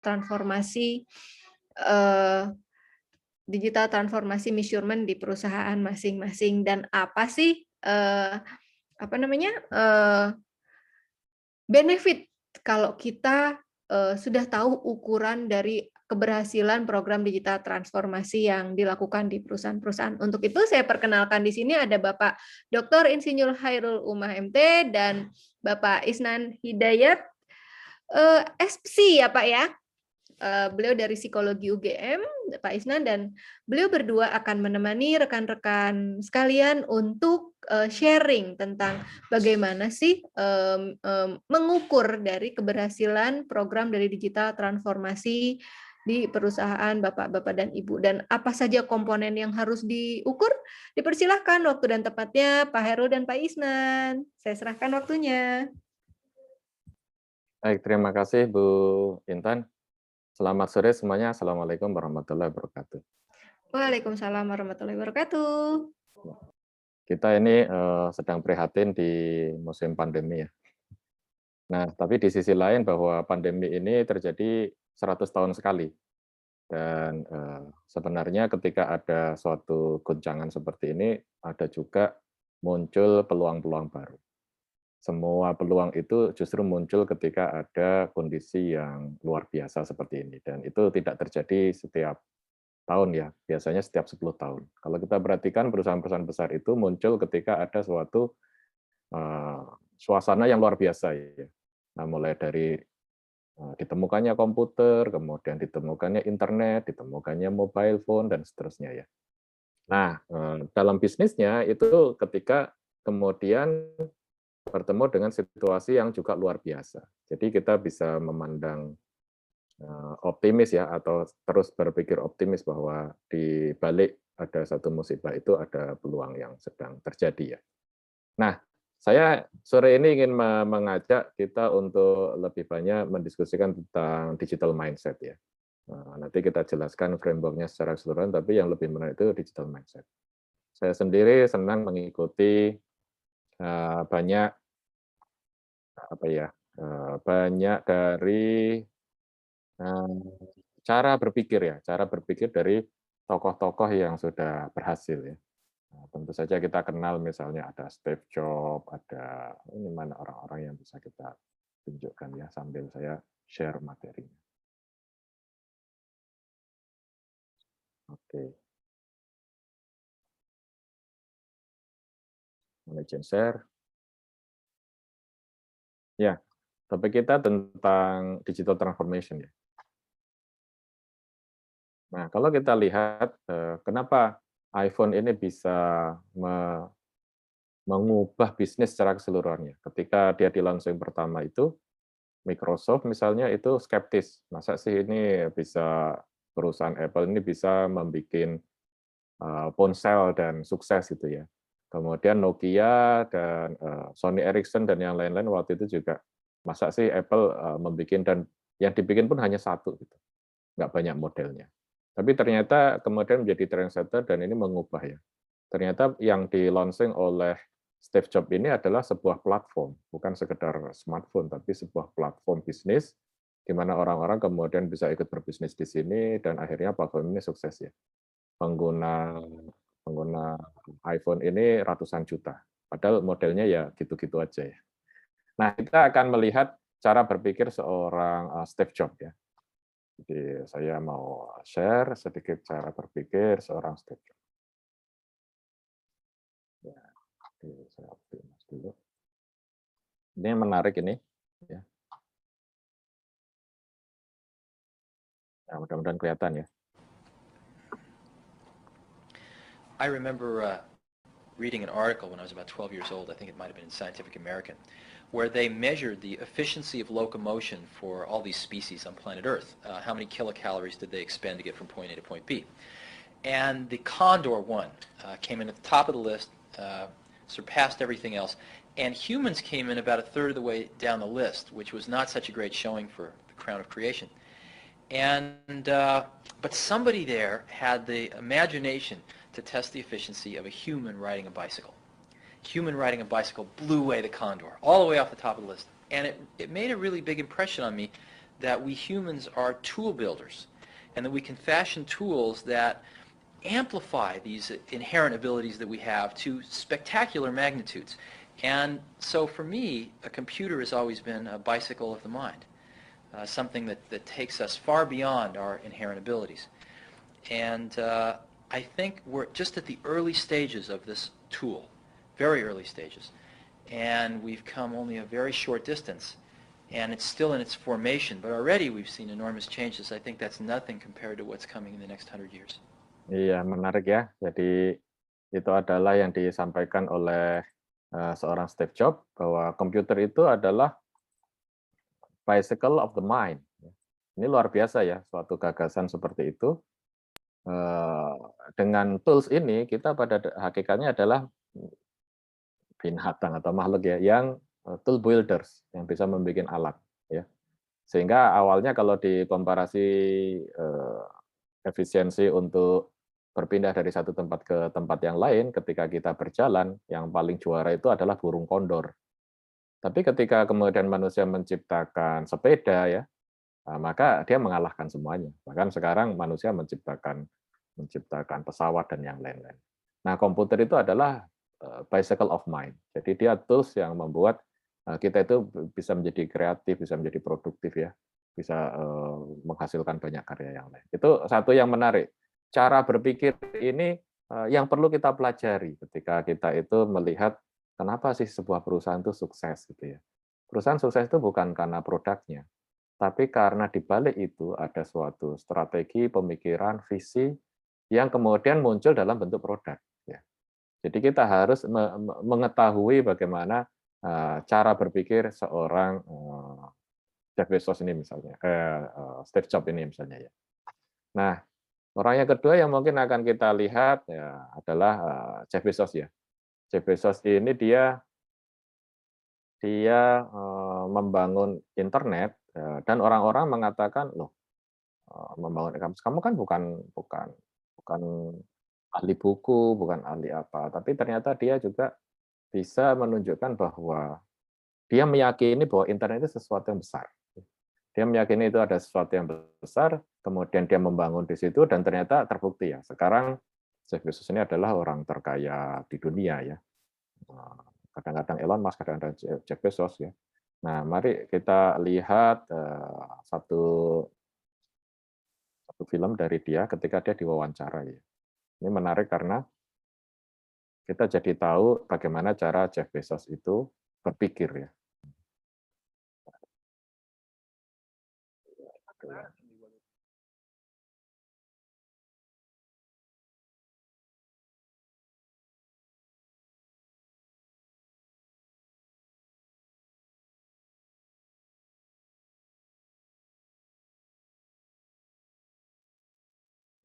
transformasi eh, digital transformasi measurement di perusahaan masing-masing dan apa sih apa namanya benefit kalau kita sudah tahu ukuran dari keberhasilan program digital transformasi yang dilakukan di perusahaan-perusahaan. Untuk itu saya perkenalkan di sini ada Bapak Dr. Insinyur Hairul Umah MT dan Bapak Isnan Hidayat SPSI ya Pak ya. Beliau dari psikologi UGM, Pak Isnan, dan beliau berdua akan menemani rekan-rekan sekalian untuk sharing tentang bagaimana sih mengukur dari keberhasilan program dari digital transformasi di perusahaan Bapak-Bapak dan Ibu, dan apa saja komponen yang harus diukur. Dipersilahkan waktu dan tempatnya Pak Heru dan Pak Isnan. Saya serahkan waktunya. Baik, terima kasih Bu Intan. Selamat sore semuanya. Assalamualaikum warahmatullahi wabarakatuh. Waalaikumsalam warahmatullahi wabarakatuh. Kita ini sedang prihatin di musim pandemi ya. Nah, tapi di sisi lain bahwa pandemi ini terjadi 100 tahun sekali. Dan sebenarnya ketika ada suatu goncangan seperti ini, ada juga muncul peluang-peluang baru. Semua peluang itu justru muncul ketika ada kondisi yang luar biasa seperti ini. Dan itu tidak terjadi setiap tahun ya, biasanya setiap 10 tahun. Kalau kita perhatikan perusahaan-perusahaan besar itu muncul ketika ada suatu suasana yang luar biasa ya. Nah, mulai dari ditemukannya komputer, kemudian ditemukannya internet, ditemukannya mobile phone, dan seterusnya ya. Nah, dalam bisnisnya itu ketika kemudian bertemu dengan situasi yang juga luar biasa. Jadi kita bisa memandang optimis ya, atau terus berpikir optimis bahwa di balik ada satu musibah itu ada peluang yang sedang terjadi ya. Nah, saya sore ini ingin mengajak kita untuk lebih banyak mendiskusikan tentang digital mindset ya. Nanti kita jelaskan framework-nya secara keseluruhan, tapi yang lebih menarik itu digital mindset. Saya sendiri senang mengikuti banyak banyak dari cara berpikir dari tokoh-tokoh yang sudah berhasil ya. Nah, tentu saja kita kenal misalnya ada Steve Jobs, ada ini mana orang-orang yang bisa kita tunjukkan ya sambil saya share materinya. Oke. Manage and share. Ya, topik kita tentang digital transformation ya. Nah, kalau kita lihat kenapa iPhone ini bisa mengubah bisnis secara keseluruhannya. Ketika dia di launching pertama itu, Microsoft misalnya itu skeptis, masa sih ini bisa perusahaan Apple ini bisa membuat ponsel dan sukses gitu ya. Kemudian Nokia dan Sony Ericsson dan yang lain-lain waktu itu juga, masa sih Apple membuat, dan yang dibikin pun hanya satu gitu, nggak banyak modelnya. Tapi ternyata kemudian menjadi trendsetter dan ini mengubah ya. Ternyata yang di-launching oleh Steve Jobs ini adalah sebuah platform, bukan sekedar smartphone, tapi sebuah platform bisnis, di mana orang-orang kemudian bisa ikut berbisnis di sini, dan akhirnya platform ini sukses ya. Pengguna iPhone ini ratusan juta, padahal modelnya ya gitu-gitu aja ya. Nah, kita akan melihat cara berpikir seorang Steve Jobs ya. Jadi saya mau share sedikit cara berpikir seorang Steve Jobs. Ya, saya optimis dulu. Ini menarik ini. Ya. Nah, mudah-mudahan kelihatan ya. I remember reading an article when I was about 12 years old, I think it might have been in Scientific American, where they measured the efficiency of locomotion for all these species on planet Earth. How many kilocalories did they expend to get from point A to point B? And the condor one came in at the top of the list, surpassed everything else, and humans came in about a third of the way down the list, which was not such a great showing for the crown of creation. But somebody there had the imagination to test the efficiency of a human riding a bicycle. Human riding a bicycle blew away the condor, all the way off the top of the list. And it made a really big impression on me that we humans are tool builders and that we can fashion tools that amplify these inherent abilities that we have to spectacular magnitudes. And so for me, a computer has always been a bicycle of the mind, something that takes us far beyond our inherent abilities. And I think we're just at the early stages of this tool, very early stages. And we've come only a very short distance. And it's still in its formation, but already we've seen enormous changes. I think that's nothing compared to what's coming in the next 100 years. Iya, menarik ya. Jadi itu adalah yang disampaikan oleh seorang Steve Jobs bahwa komputer itu adalah bicycle of the mind. Ini luar biasa ya, suatu gagasan seperti itu. Dengan tools ini kita pada hakikatnya adalah binatang atau makhluk ya yang tool builders yang bisa membuat alat ya. Sehingga awalnya kalau dikomparasi efisiensi untuk berpindah dari satu tempat ke tempat yang lain ketika kita berjalan, yang paling juara itu adalah burung kondor. Tapi ketika kemudian manusia menciptakan sepeda ya, maka dia mengalahkan semuanya. Bahkan sekarang manusia menciptakan pesawat dan yang lain-lain. Nah, komputer itu adalah bicycle of mind. Jadi dia tools yang membuat kita itu bisa menjadi kreatif, bisa menjadi produktif ya, bisa menghasilkan banyak karya yang lain. Itu satu yang menarik. Cara berpikir ini yang perlu kita pelajari ketika kita itu melihat kenapa sih sebuah perusahaan itu sukses gitu ya. Perusahaan sukses itu bukan karena produknya, tapi karena di balik itu ada suatu strategi, pemikiran, visi yang kemudian muncul dalam bentuk produk. Ya. Jadi kita harus mengetahui bagaimana cara berpikir seorang Jeff Bezos ini misalnya, Steve Jobs ini misalnya ya. Nah, orang yang kedua yang mungkin akan kita lihat ya adalah Jeff Bezos ya. Jeff Bezos ini dia membangun internet dan orang-orang mengatakan loh membangun kamu kan bukan ahli buku, bukan ahli apa, tapi ternyata dia juga bisa menunjukkan bahwa dia meyakini bahwa internet itu sesuatu yang besar. Dia meyakini itu ada sesuatu yang besar, kemudian dia membangun di situ dan ternyata terbukti ya. Sekarang Jeff Bezos ini adalah orang terkaya di dunia ya. Kadang-kadang Elon Musk, kadang-kadang Jeff Bezos ya. Nah, mari kita lihat satu film dari dia ketika dia diwawancara ya. Ini menarik karena kita jadi tahu bagaimana cara Jeff Bezos itu berpikir ya.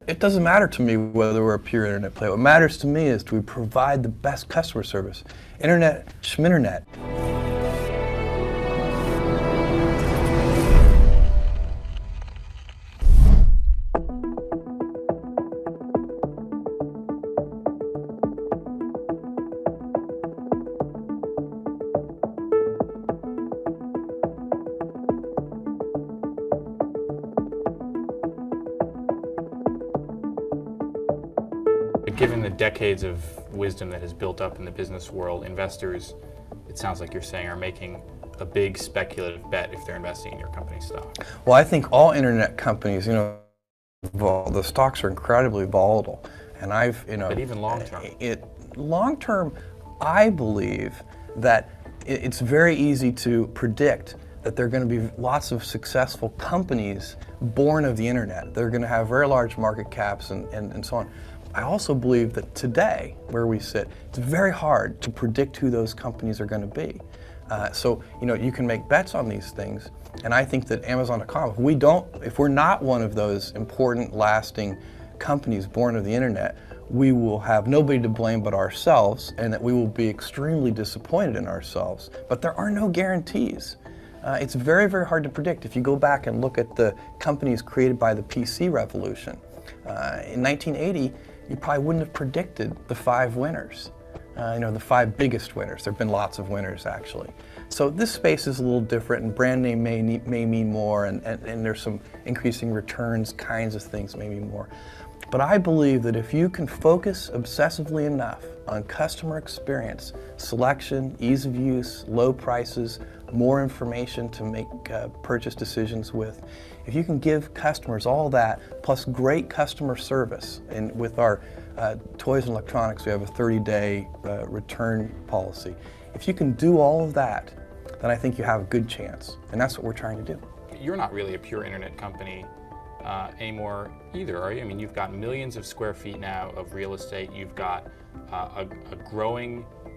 It doesn't matter to me whether we're a pure internet player. What matters to me is do we provide the best customer service. Internet, schminternet. Given the decades of wisdom that has built up in the business world, investors, it sounds like you're saying, are making a big speculative bet if they're investing in your company's stock. Well, I think all internet companies, the stocks are incredibly volatile, and But even long term. Long term, I believe that it's very easy to predict that there are going to be lots of successful companies born of the internet. They're going to have very large market caps and so on. I also believe that today, where we sit, it's very hard to predict who those companies are going to be. So you can make bets on these things, and I think that Amazon.com, if we're not one of those important, lasting companies born of the internet, we will have nobody to blame but ourselves, and that we will be extremely disappointed in ourselves. But there are no guarantees. It's very, very hard to predict. If you go back and look at the companies created by the PC revolution, in 1980, you probably wouldn't have predicted the 5 winners. the 5 biggest winners. There have been lots of winners, actually. So this space is a little different, and brand name may mean more, and there's some increasing returns kinds of things may mean more. But I believe that if you can focus obsessively enough on customer experience, selection, ease of use, low prices, more information to make purchase decisions with, if you can give customers all that, plus great customer service, and with our toys and electronics, we have a 30-day return policy. If you can do all of that, then I think you have a good chance, and that's what we're trying to do. You're not really a pure internet company anymore either, are you? I mean, you've got millions of square feet now of real estate. You've got a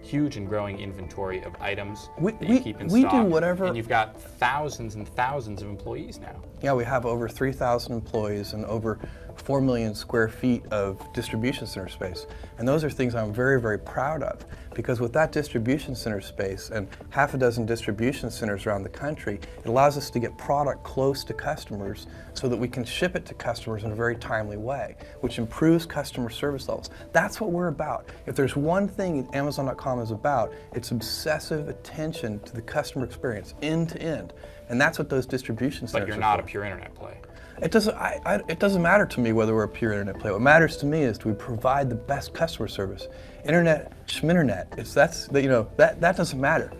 huge and growing inventory of items that you keep in stock. We do whatever. And you've got thousands and thousands of employees now. Yeah, we have over 3,000 employees and over 4 million square feet of distribution center space. And those are things I'm very, very proud of, because with that distribution center space and half a dozen distribution centers around the country, it allows us to get product close to customers so that we can ship it to customers in a very timely way, which improves customer service levels. That's what we're about. If there's one thing Amazon.com is about, it's obsessive attention to the customer experience, end to end. And that's what those distribution centers are. But you're not a pure internet play. It doesn't matter to me whether we're a pure internet play. What matters to me is do we provide the best customer service. Internet, schminternet, that doesn't matter.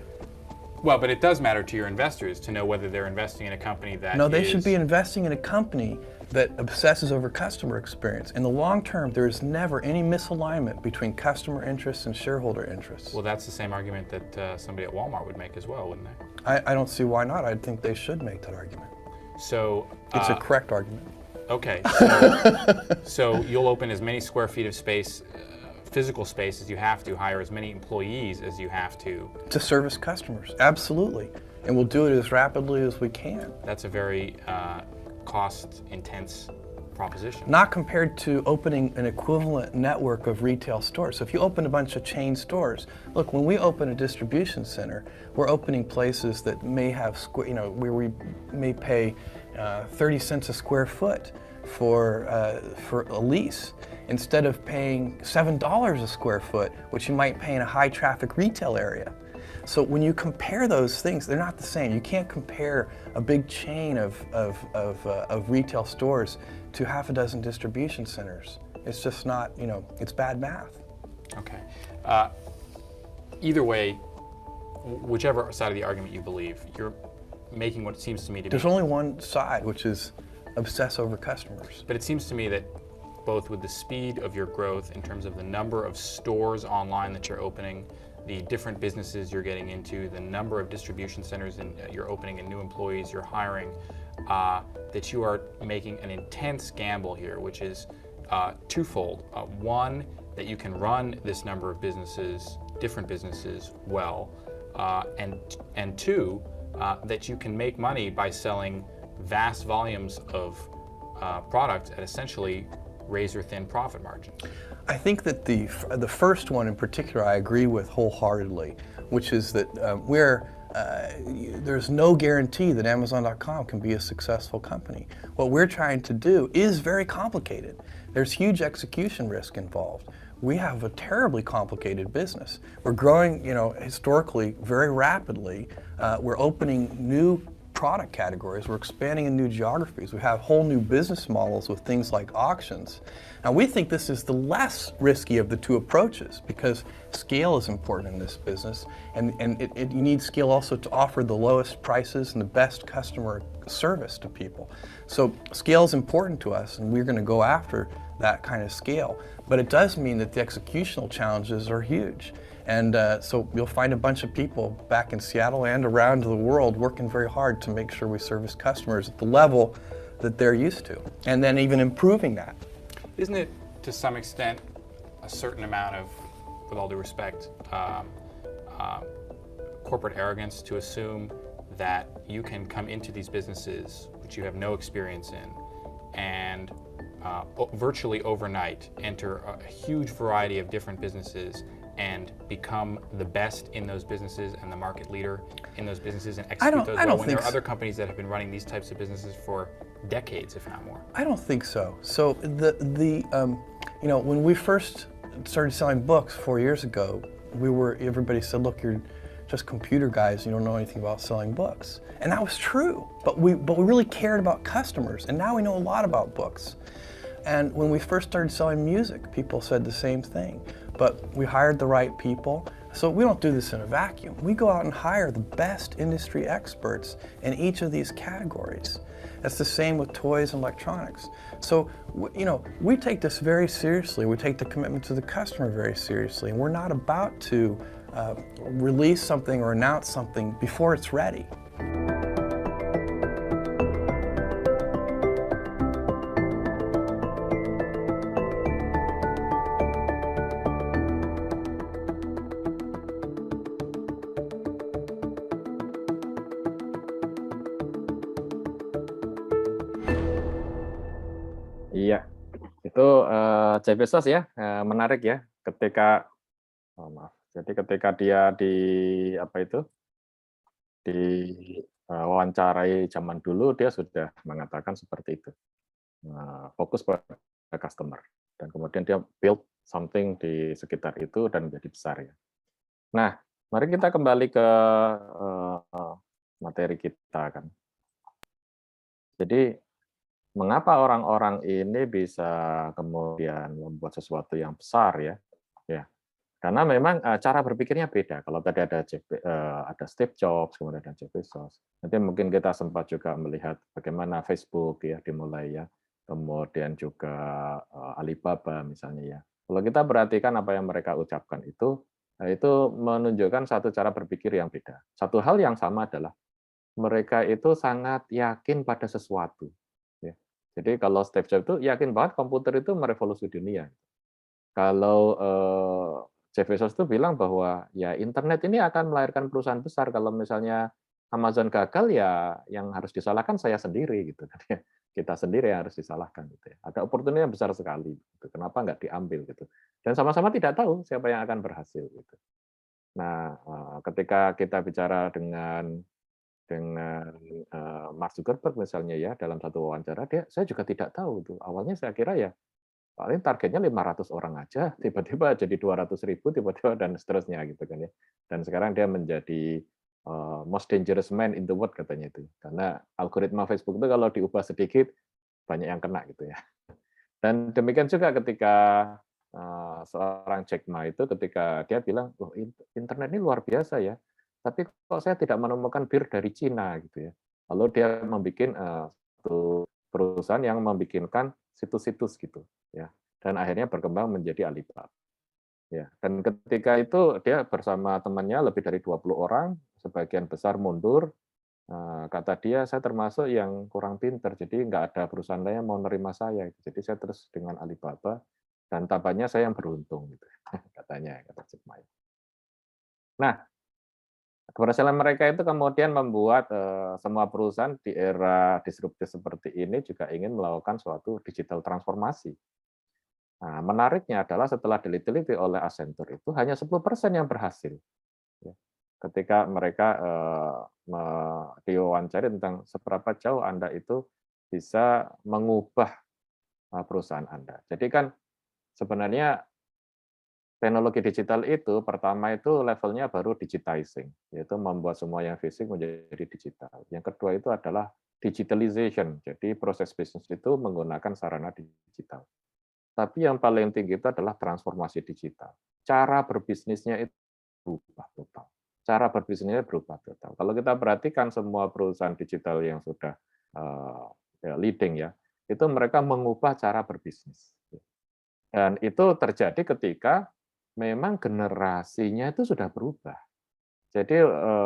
Well, but it does matter to your investors to know whether they're investing in a company that No, they should be investing in a company that obsesses over customer experience. In the long term, there is never any misalignment between customer interests and shareholder interests. Well, that's the same argument that somebody at Walmart would make as well, wouldn't they? I don't see why not. I think they should make that argument. So it's a correct argument. Okay, so you'll open as many square feet of space, physical space, as you have to, hire as many employees as you have to service customers. Absolutely, and we'll do it as rapidly as we can. That's a very cost-intense proposition. Not compared to opening an equivalent network of retail stores. So if you open a bunch of chain stores, look, when we open a distribution center, we're opening places that may have, where we may pay 30 cents a square foot for a lease, instead of paying $7 a square foot, which you might pay in a high traffic retail area. So when you compare those things, they're not the same. You can't compare a big chain of retail stores to half a dozen distribution centers. It's just not, it's bad math. Okay. Either way, whichever side of the argument you believe, you're making what seems to me to be... There's only one side, which is obsess over customers. But it seems to me that both with the speed of your growth in terms of the number of stores online that you're opening, the different businesses you're getting into, the number of distribution centers you're opening and new employees you're hiring, that you are making an intense gamble here, which is twofold. One, that you can run this number of businesses, different businesses, well, and two, that you can make money by selling vast volumes of product at essentially razor-thin profit margins. I think that the first one in particular I agree with wholeheartedly, which is that there's no guarantee that Amazon.com can be a successful company. What we're trying to do is very complicated. There's huge execution risk involved. We have a terribly complicated business. We're growing, historically very rapidly. We're opening new product categories. We're expanding in new geographies. We have whole new business models with things like auctions. Now we think this is the less risky of the two approaches because scale is important in this business, and you need scale also to offer the lowest prices and the best customer service to people. So scale is important to us, and we're going to go after that kind of scale. But it does mean that the executional challenges are huge. And so you'll find a bunch of people back in Seattle and around the world working very hard to make sure we service customers at the level that they're used to, and then even improving that. Isn't it, to some extent, a certain amount of, with all due respect, corporate arrogance to assume that you can come into these businesses, which you have no experience in, and virtually overnight enter a huge variety of different businesses and become the best in those businesses and the market leader in those businesses and execute those well when there are other companies that have been running these types of businesses for decades, if not more? I don't think so. So when we first started selling books 4 years ago, everybody said, look, you're just computer guys, you don't know anything about selling books. And that was true, but we really cared about customers, and now we know a lot about books. And when we first started selling music, people said the same thing, but we hired the right people. So we don't do this in a vacuum. We go out and hire the best industry experts in each of these categories. That's the same with toys and electronics. So, we take this very seriously. We take the commitment to the customer very seriously, and we're not about to release something or announce something before it's ready. Iya, itu Jeff Bezos ya, menarik ya, ketika maaf, jadi ketika dia wawancarai zaman dulu, dia sudah mengatakan seperti itu, fokus pada customer, dan kemudian dia build something di sekitar itu dan menjadi besar ya. Nah, mari kita kembali ke materi kita kan. Jadi mengapa orang-orang ini bisa kemudian membuat sesuatu yang besar ya? Ya, karena memang cara berpikirnya beda. Kalau tadi ada Steve Jobs, kemudian ada Jeff Bezos. Nanti mungkin kita sempat juga melihat bagaimana Facebook ya dimulai ya, kemudian juga Alibaba misalnya ya. Kalau kita perhatikan apa yang mereka ucapkan itu menunjukkan satu cara berpikir yang beda. Satu hal yang sama adalah mereka itu sangat yakin pada sesuatu. Jadi kalau Steve Jobs itu yakin banget komputer itu merevolusi dunia. Kalau Jeff Bezos itu bilang bahwa ya internet ini akan melahirkan perusahaan besar. Kalau misalnya Amazon gagal ya yang harus disalahkan saya sendiri gitu. Kita sendiri yang harus disalahkan gitu ya. Ada opportunity yang besar sekali. Gitu. Kenapa nggak diambil gitu? Dan sama-sama tidak tahu siapa yang akan berhasil gitu. Nah, ketika kita bicara dengan Mark Zuckerberg misalnya ya dalam satu wawancara saya juga tidak tahu tuh awalnya saya kira ya paling targetnya 500 orang aja tiba-tiba jadi 200.000 tiba-tiba dan seterusnya gitu kan ya dan sekarang dia menjadi most dangerous man in the world katanya itu karena algoritma Facebook itu kalau diubah sedikit banyak yang kena gitu ya dan demikian juga ketika seorang Jack Ma itu ketika dia bilang loh internet ini luar biasa ya tapi kok saya tidak menemukan bir dari Cina gitu ya. Lalu dia membuat satu perusahaan yang membikinkan situs-situs gitu ya. Dan akhirnya berkembang menjadi Alibaba. Ya, dan ketika itu dia bersama temannya lebih dari 20 orang, sebagian besar mundur. Kata dia saya termasuk yang kurang pinter, jadi nggak ada perusahaan lain yang mau nerima saya. Jadi saya terus dengan Alibaba dan tampaknya saya yang beruntung gitu. Katanya kata Jack Ma. Nah, keberhasilan mereka itu kemudian membuat semua perusahaan di era disruptif seperti ini juga ingin melakukan suatu digital transformasi. Nah, menariknya adalah setelah diteliti oleh Accenture itu hanya 10% yang berhasil. Ketika mereka diwawancari tentang seberapa jauh Anda itu bisa mengubah perusahaan Anda. Jadi kan sebenarnya teknologi digital itu pertama itu levelnya baru digitizing, yaitu membuat semua yang fisik menjadi digital. Yang kedua itu adalah digitalization, jadi proses bisnis itu menggunakan sarana digital. Tapi yang paling tinggi itu adalah transformasi digital. Cara berbisnisnya itu berubah total. Cara berbisnisnya berubah total. Kalau kita perhatikan semua perusahaan digital yang sudah leading ya, itu mereka mengubah cara berbisnis. Dan itu terjadi ketika memang generasinya itu sudah berubah. Jadi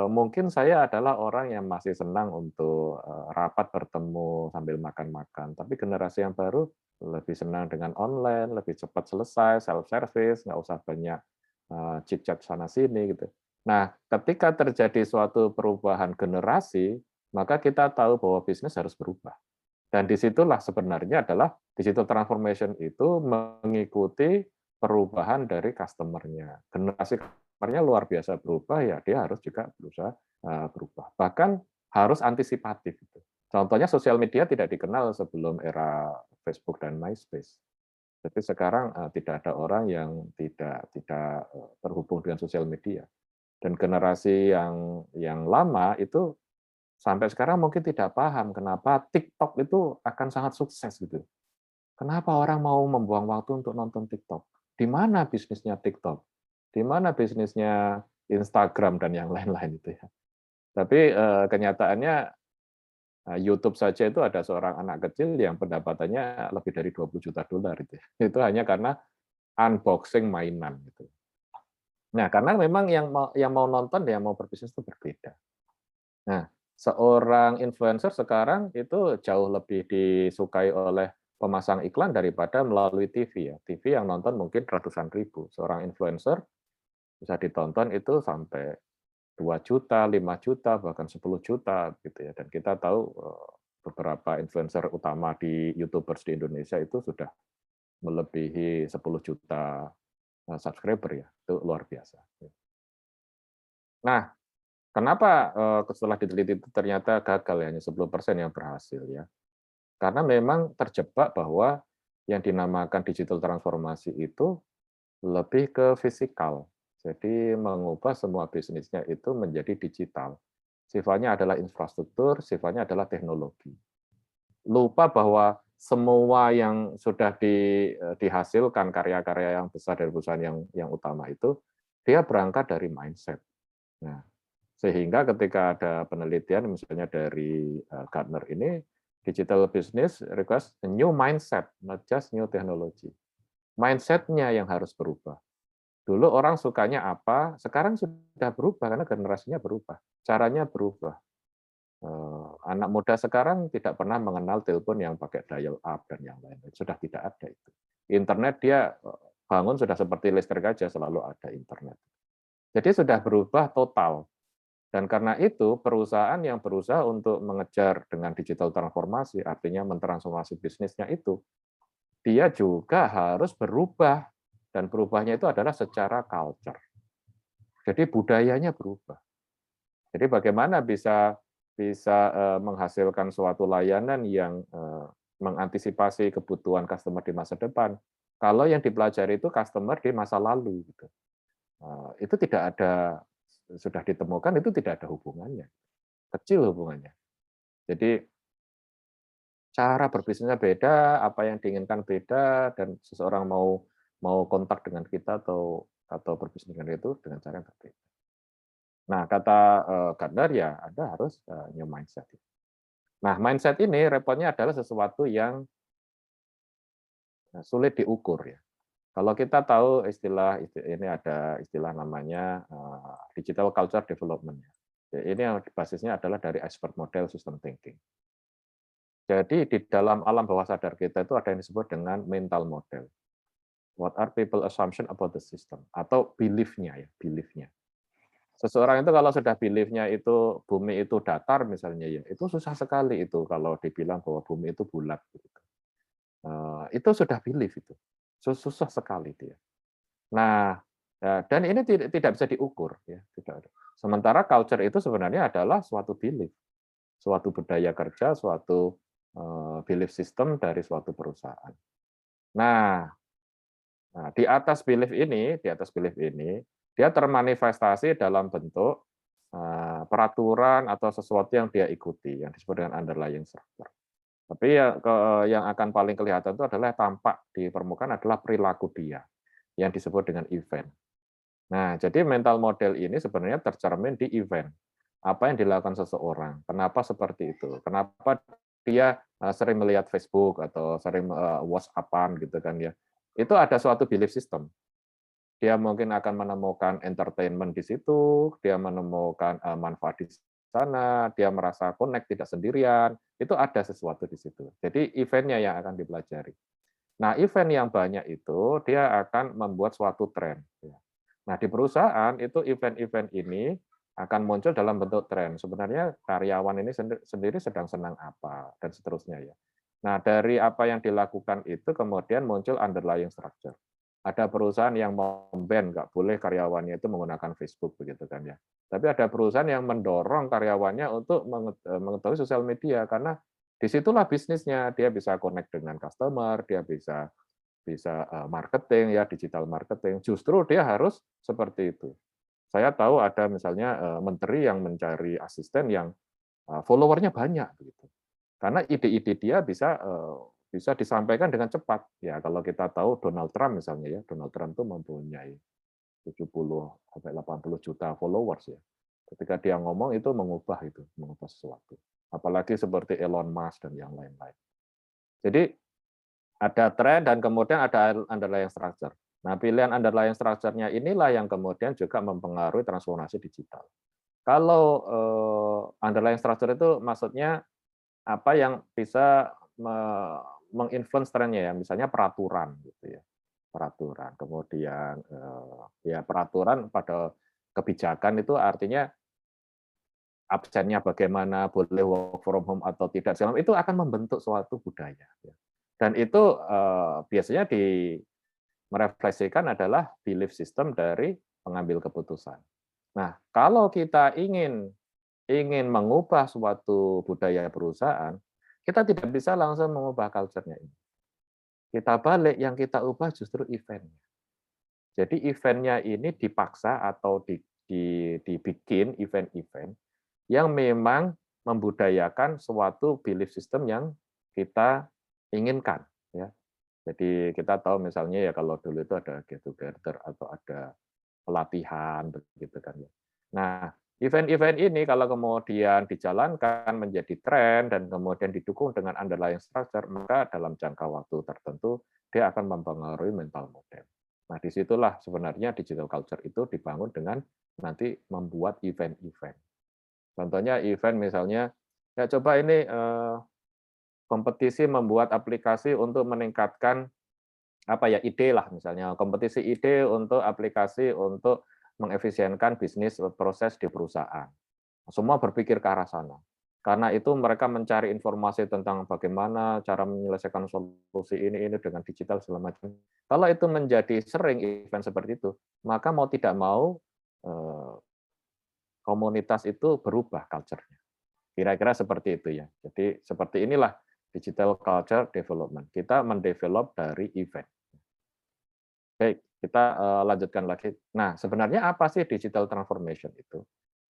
mungkin saya adalah orang yang masih senang untuk rapat bertemu sambil makan-makan, tapi generasi yang baru lebih senang dengan online, lebih cepat selesai, self-service, nggak usah banyak chit-chat sana-sini gitu. Nah, ketika terjadi suatu perubahan generasi, maka kita tahu bahwa bisnis harus berubah. Dan disitulah sebenarnya adalah digital transformation itu mengikuti perubahan dari customer-nya. Generasi customer-nya luar biasa berubah, ya dia harus juga berusaha berubah. Bahkan harus antisipatif. Contohnya sosial media tidak dikenal sebelum era Facebook dan MySpace. Tapi sekarang tidak ada orang yang tidak terhubung dengan sosial media. Dan generasi yang lama itu sampai sekarang mungkin tidak paham kenapa TikTok itu akan sangat sukses gitu. Kenapa orang mau membuang waktu untuk nonton TikTok? Di mana bisnisnya TikTok? Di mana bisnisnya Instagram dan yang lain-lain itu ya. Tapi kenyataannya YouTube saja itu ada seorang anak kecil yang pendapatannya lebih dari 20 juta dolar itu. Itu hanya karena unboxing mainan gitu. Nah, karena memang yang mau nonton dan yang mau berbisnis itu berbeda. Nah, seorang influencer sekarang itu jauh lebih disukai oleh pemasang iklan daripada melalui TV ya. TV yang nonton mungkin ratusan ribu. Seorang influencer bisa ditonton itu sampai 2 juta, 5 juta, bahkan 10 juta gitu ya. Dan kita tahu beberapa influencer utama di YouTubers di Indonesia itu sudah melebihi 10 juta subscriber ya. Itu luar biasa. Nah, kenapa setelah diteliti itu ternyata gagal ya, hanya 10% yang berhasil ya. Karena memang terjebak bahwa yang dinamakan digital transformasi itu lebih ke fisikal. Jadi mengubah semua bisnisnya itu menjadi digital. Sifatnya adalah infrastruktur, sifatnya adalah teknologi. Lupa bahwa semua yang sudah dihasilkan karya-karya yang besar dari perusahaan yang utama itu, dia berangkat dari mindset. Nah, sehingga ketika ada penelitian misalnya dari Gartner ini, digital business requires a new mindset, not just new technology. Mindset-nya yang harus berubah. Dulu orang sukanya apa, sekarang sudah berubah karena generasinya berubah, caranya berubah. Anak muda sekarang tidak pernah mengenal telepon yang pakai dial up dan yang lain, sudah tidak ada itu. Internet dia bangun sudah seperti listrik aja, selalu ada internet. Jadi sudah berubah total. Dan karena itu perusahaan yang berusaha untuk mengejar dengan digital transformasi, artinya mentransformasi bisnisnya itu, dia juga harus berubah. Dan berubahnya itu adalah secara culture. Jadi budayanya berubah. Jadi bagaimana bisa menghasilkan suatu layanan yang mengantisipasi kebutuhan customer di masa depan. Kalau yang dipelajari itu customer di masa lalu, gitu. Itu tidak ada, sudah ditemukan itu tidak ada hubungannya, kecil hubungannya. Jadi cara berbisnisnya beda, apa yang diinginkan beda, dan seseorang mau kontak dengan kita atau berbisnis dengan itu dengan cara yang berbeda. Nah, kata Gardner ya, Anda harus new mindset. Nah, mindset ini repotnya adalah sesuatu yang sulit diukur ya. Kalau kita tahu istilah ini ada istilah namanya digital culture development. Ini yang basisnya adalah dari expert model system thinking. Jadi di dalam alam bawah sadar kita itu ada yang disebut dengan mental model. What are people assumption about the system? Atau belief-nya ya, belief-nya. Seseorang itu kalau sudah belief-nya itu bumi itu datar misalnya ya, itu susah sekali itu kalau dibilang bahwa bumi itu bulat. Itu sudah belief itu. Susah sekali dia. Nah, dan ini tidak bisa diukur ya, tidak ada. Sementara culture itu sebenarnya adalah suatu belief, suatu budaya kerja, suatu belief system dari suatu perusahaan. Nah, di atas belief ini, dia termanifestasi dalam bentuk peraturan atau sesuatu yang dia ikuti, yang disebut dengan underlying structure. Tapi yang akan paling kelihatan itu adalah tampak di permukaan adalah perilaku dia, yang disebut dengan event. Nah, jadi mental model ini sebenarnya tercermin di event. Apa yang dilakukan seseorang, kenapa seperti itu, kenapa dia sering melihat Facebook atau sering WhatsApp-an gitu kan ya. Itu ada suatu belief system. Dia mungkin akan menemukan entertainment di situ, dia menemukan manfaat di sana, dia merasa connect tidak sendirian, itu ada sesuatu di situ. Jadi eventnya yang akan dipelajari. Nah, event yang banyak itu dia akan membuat suatu tren. Nah, di perusahaan itu event-event ini akan muncul dalam bentuk tren. Sebenarnya karyawan ini sendiri sedang senang apa dan seterusnya ya. Nah, dari apa yang dilakukan itu kemudian muncul underlying structure. Ada perusahaan yang memban nggak boleh karyawannya itu menggunakan Facebook begitu kan ya. Tapi ada perusahaan yang mendorong karyawannya untuk mengetahui sosial media karena disitulah bisnisnya, dia bisa connect dengan customer, dia bisa marketing ya, digital marketing, justru dia harus seperti itu. Saya tahu ada misalnya menteri yang mencari asisten yang followernya banyak begitu. Karena ide-ide dia bisa disampaikan dengan cepat. Ya, kalau kita tahu Donald Trump misalnya ya, Donald Trump itu mempunyai 70 sampai 80 juta followers ya. Ketika dia ngomong itu mengubah sesuatu. Apalagi seperti Elon Musk dan yang lain-lain. Jadi ada tren dan kemudian ada underlying structure. Nah, pilihan underlying structure-nya inilah yang kemudian juga mempengaruhi transformasi digital. Kalau underlying structure itu maksudnya apa yang bisa menginfluence trennya ya, misalnya peraturan gitu ya. Peraturan. Kemudian ya peraturan pada kebijakan itu artinya absennya bagaimana, boleh work from home atau tidak, itu akan membentuk suatu budaya. Dan itu biasanya merefleksikan adalah belief system dari pengambil keputusan. Nah, kalau kita ingin mengubah suatu budaya perusahaan, kita tidak bisa langsung mengubah culture-nya ini. Kita balik, yang kita ubah justru event-nya. Jadi event-nya ini dipaksa atau dibikin event-event yang memang membudayakan suatu belief system yang kita inginkan. Ya. Jadi kita tahu misalnya ya kalau dulu itu ada get together atau ada pelatihan begitu kan ya. Nah, event-event ini kalau kemudian dijalankan menjadi tren dan kemudian didukung dengan underlying structure, maka dalam jangka waktu tertentu dia akan mempengaruhi mental model. Nah, disitulah sebenarnya digital culture itu dibangun dengan nanti membuat event-event. Contohnya event misalnya, ya coba ini kompetisi membuat aplikasi untuk meningkatkan ide lah misalnya, kompetisi ide untuk aplikasi untuk mengefisienkan bisnis proses di perusahaan. Semua berpikir ke arah sana. Karena itu mereka mencari informasi tentang bagaimana cara menyelesaikan solusi ini dengan digital segala macam. Kalau itu menjadi sering event seperti itu, maka mau tidak mau komunitas itu berubah culture-nya. Kira-kira seperti itu ya. Jadi seperti inilah digital culture development. Kita mendevelop dari event. Baik, kita lanjutkan lagi. Nah, sebenarnya apa sih digital transformation itu?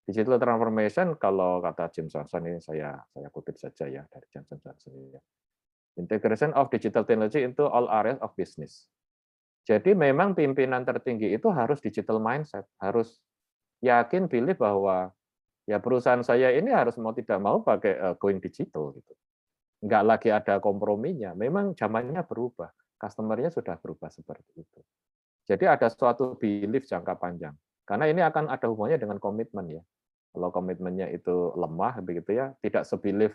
Digital transformation kalau kata Jim Johnson ini saya kutip saja ya dari Johnson ya. Integration of digital technology into all areas of business. Jadi memang pimpinan tertinggi itu harus digital mindset, harus yakin pilih bahwa ya perusahaan saya ini harus mau tidak mau pakai going digital gitu. Enggak lagi ada komprominya. Memang zamannya berubah, customer-nya sudah berubah seperti itu. Jadi ada suatu belief jangka panjang. Karena ini akan ada hubungannya dengan komitmen ya. Kalau komitmennya itu lemah begitu ya, tidak sebelief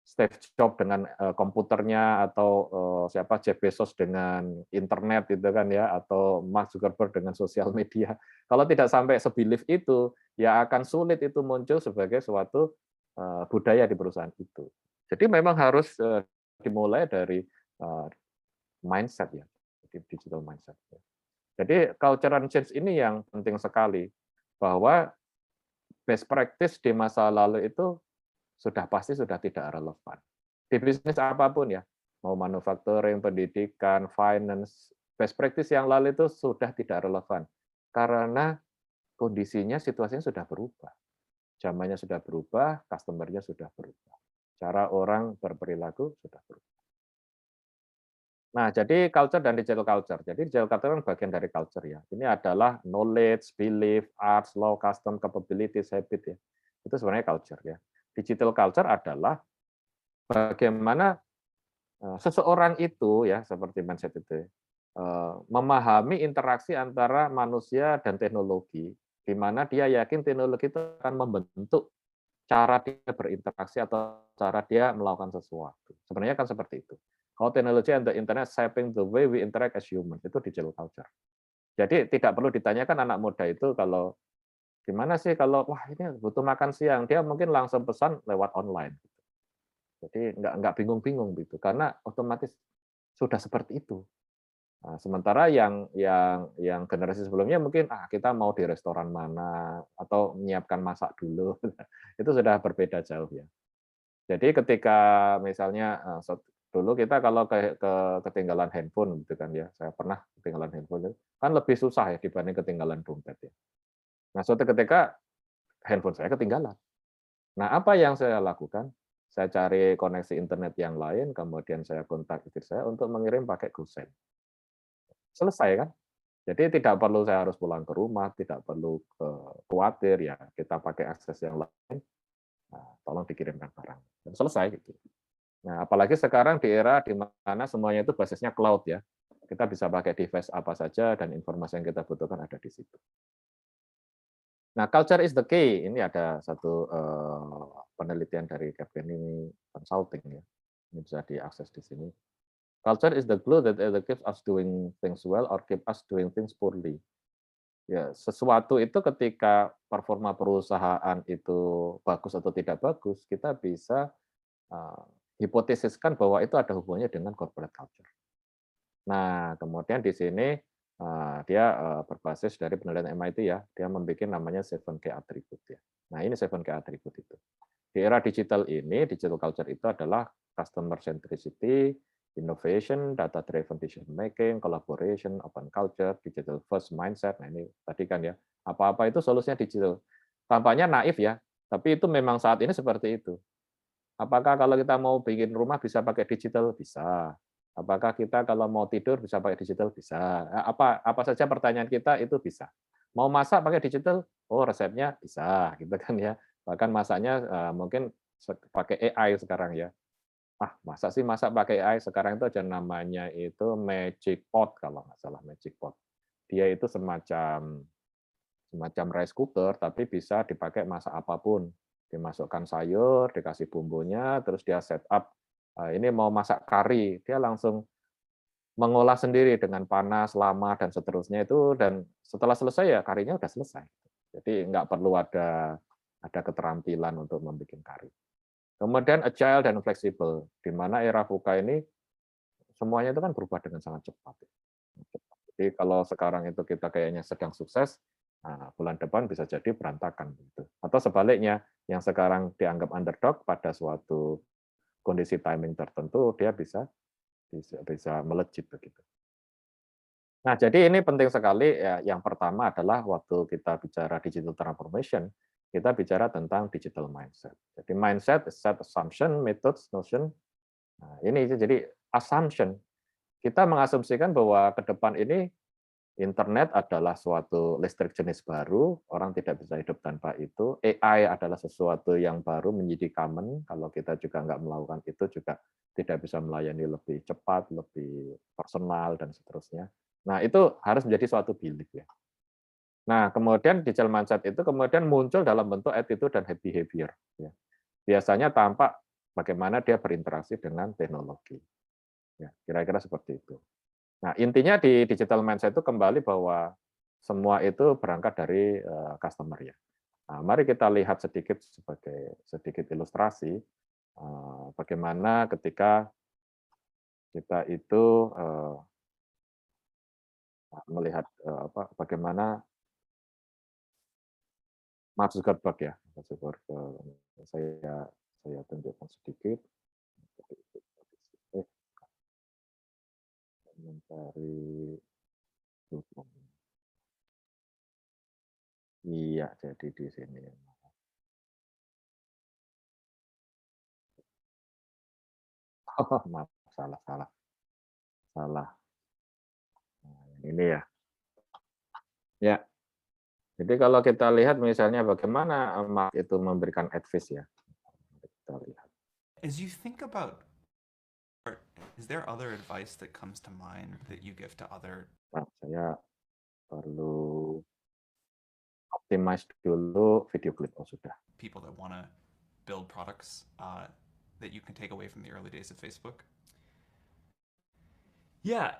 Steve Jobs dengan komputernya atau siapa Jeff Bezos dengan internet gitu kan ya, atau Mark Zuckerberg dengan sosial media. Kalau tidak sampai sebelief itu, ya akan sulit itu muncul sebagai suatu budaya di perusahaan itu. Jadi memang harus dimulai dari mindset ya, digital mindset. Jadi cultural change ini yang penting sekali, bahwa best practice di masa lalu itu pasti sudah tidak relevan. Di bisnis apapun ya, mau manufacturing, pendidikan, finance, best practice yang lalu itu sudah tidak relevan. Karena kondisinya, situasinya sudah berubah. Zamannya sudah berubah, customer-nya sudah berubah. Cara orang berperilaku sudah berubah. Nah, jadi culture dan digital culture. Jadi digital culture kan bagian dari culture ya. Ini adalah knowledge, belief, arts, law, custom, capabilities, habit ya. Itu sebenarnya culture ya. Digital culture adalah bagaimana seseorang itu ya seperti mindset itu memahami interaksi antara manusia dan teknologi, di mana dia yakin teknologi itu akan membentuk cara dia berinteraksi atau cara dia melakukan sesuatu. Sebenarnya kan seperti itu. How technology and the internet shaping the way we interact as humans, itu digital culture. Jadi tidak perlu ditanyakan anak muda itu kalau gimana sih kalau wah ini butuh makan siang, dia mungkin langsung pesan lewat online. Jadi nggak bingung-bingung gitu, karena otomatis sudah seperti itu. Nah, sementara yang generasi sebelumnya mungkin kita mau di restoran mana atau menyiapkan masak dulu, itu sudah berbeda jauh ya. Jadi ketika misalnya Dulu kita kalau ketinggalan handphone gitu kan ya, saya pernah ketinggalan handphone, kan lebih susah ya dibanding ketinggalan dompet ya. Nah, suatu ketika handphone saya ketinggalan. Nah, apa yang saya lakukan? Saya cari koneksi internet yang lain, kemudian saya kontak istri saya untuk mengirim pakai GoSend. Selesai kan? Jadi tidak perlu saya harus pulang ke rumah, tidak perlu khawatir ya, kita pakai akses yang lain, nah, tolong dikirimkan barang. Dan selesai gitu. Nah, apalagi sekarang di era di mana semuanya itu basisnya cloud ya. Kita bisa pakai device apa saja dan informasi yang kita butuhkan ada di situ. Nah, culture is the key. Ini ada satu penelitian dari Capgemini Consulting ya. Ini bisa diakses di sini. Culture is the glue that either keeps us doing things well or keep us doing things poorly. Ya, sesuatu itu ketika performa perusahaan itu bagus atau tidak bagus, kita bisa hipotesiskan bahwa itu ada hubungannya dengan corporate culture. Nah, kemudian di sini dia berbasis dari penelitian MIT ya, dia membuat namanya 7K attribute ya. Nah, ini 7K attribute itu. Di era digital ini, digital culture itu adalah customer centricity, innovation, data driven decision making, collaboration, open culture, digital first mindset. Nah, ini tadi kan ya, apa-apa itu solusinya digital. Tampaknya naif ya, tapi itu memang saat ini seperti itu. Apakah kalau kita mau bikin rumah bisa pakai digital? Bisa. Apakah kita kalau mau tidur bisa pakai digital? Bisa. Apa saja pertanyaan kita itu bisa. Mau masak pakai digital? Oh, resepnya bisa, gitu kan ya. Bahkan masaknya mungkin pakai AI sekarang ya. Masa sih masak pakai AI? Sekarang itu ada namanya itu Magic Pot kalau nggak salah, Magic Pot. Dia itu semacam rice cooker tapi bisa dipakai masak apapun. Dimasukkan sayur, dikasih bumbunya, terus dia setup. Ini mau masak kari, dia langsung mengolah sendiri dengan panas, lama, dan seterusnya itu. Dan setelah selesai ya karinya udah selesai. Jadi nggak perlu ada keterampilan untuk membuat kari. Kemudian agile dan fleksibel, di mana era VUCA ini semuanya itu kan berubah dengan sangat cepat. Jadi kalau sekarang itu kita kayaknya sedang sukses, nah, bulan depan bisa jadi berantakan gitu. Atau sebaliknya, yang sekarang dianggap underdog pada suatu kondisi timing tertentu dia bisa melejit begitu. Nah, jadi ini penting sekali ya. Yang pertama adalah waktu kita bicara digital transformation, kita bicara tentang digital mindset. Jadi mindset, set assumption, methods, notion. Nah, ini jadi assumption. Kita mengasumsikan bahwa ke depan ini internet adalah suatu listrik jenis baru, orang tidak bisa hidup tanpa itu. AI adalah sesuatu yang baru menjadi common, kalau kita juga nggak melakukan itu juga tidak bisa melayani lebih cepat, lebih personal, dan seterusnya. Nah, itu harus menjadi suatu belief ya. Nah, kemudian digital mindset itu kemudian muncul dalam bentuk attitude dan behavior. Ya. Biasanya tampak bagaimana dia berinteraksi dengan teknologi. Ya, kira-kira seperti itu. Nah, intinya di digital mindset itu kembali bahwa semua itu berangkat dari customer ya. Nah, mari kita lihat sedikit ilustrasi bagaimana ketika kita itu melihat bagaimana Mark Zuckerberg ya. Saya tunjukkan sedikit. Mencari iya, jadi di sini. Oh, maaf, salah. Nah, ini ya. Ya, jadi kalau kita lihat misalnya bagaimana Mark itu memberikan advice ya. Kita lihat. As you think about art, is there other advice that comes to mind that you give to other? Nah, saya perlu optimize dulu video klip. Oh, sudah. People that want to build products that you can take away from the early days of Facebook? Yeah.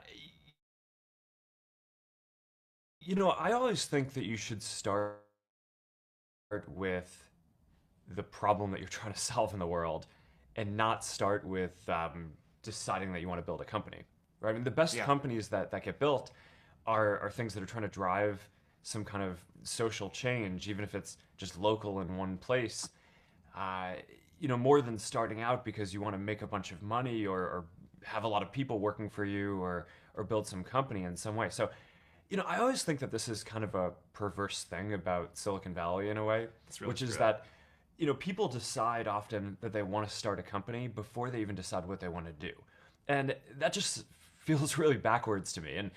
You know, I always think that you should start with the problem that you're trying to solve in the world and not start with deciding that you want to build a company, right? I mean, the best companies that get built are things that are trying to drive some kind of social change, even if it's just local in one place. You know, more than starting out because you want to make a bunch of money or have a lot of people working for you or build some company in some way. So, I always think that this is kind of a perverse thing about Silicon Valley in a way, That's really which is true. that people decide often that they want to start a company before they even decide what they want to do. And that just feels really backwards to me. And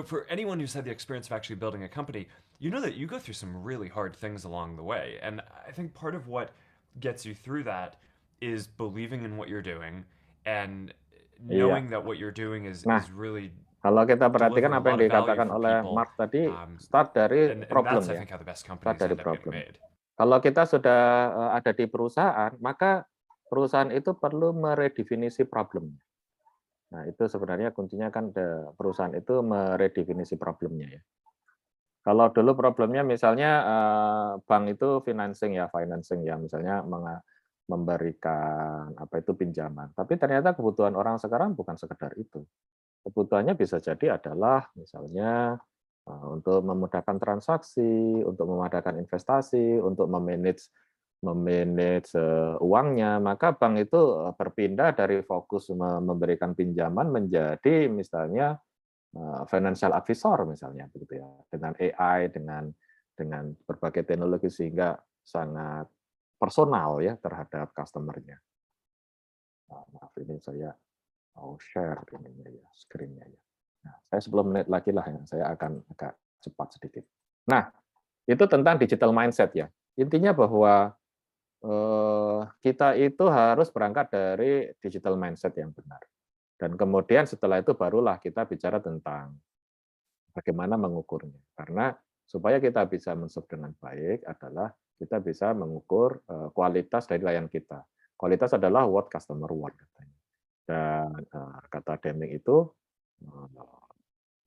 for anyone who's had the experience of actually building a company, you know that you go through some really hard things along the way. And I think part of what gets you through that is believing in what you're doing and Iya. knowing that what you're doing is Nah, really kalau kita perhatikan delivering a apa yang lot of value dikatakan for oleh people. Mark tadi, start dari And problem that's, I ya, think, how the best start companies dari end up getting problem. made. Kalau kita sudah ada di perusahaan, maka perusahaan itu perlu meredefinisi problemnya. Nah, itu sebenarnya kuncinya kan perusahaan itu meredefinisi problemnya ya. Kalau dulu problemnya misalnya bank itu financing ya, misalnya memberikan apa itu pinjaman. Tapi ternyata kebutuhan orang sekarang bukan sekedar itu. Kebutuhannya bisa jadi adalah misalnya untuk memudahkan transaksi, untuk memudahkan investasi, untuk memanage uangnya, maka bank itu berpindah dari fokus memberikan pinjaman menjadi misalnya financial advisor misalnya begitu ya, dengan AI, dengan berbagai teknologi sehingga sangat personal ya terhadap customer-nya. Maaf ini saya mau share ininya ya, screen-nya ya. Nah, saya 10 menit lagi lah ya, saya akan agak cepat sedikit. Nah, itu tentang digital mindset ya. Intinya bahwa kita itu harus berangkat dari digital mindset yang benar. Dan kemudian setelah itu barulah kita bicara tentang bagaimana mengukurnya. Karena supaya kita bisa men-serve dengan baik adalah kita bisa mengukur kualitas dari layanan kita. Kualitas adalah what customer want katanya. Dan kata Deming itu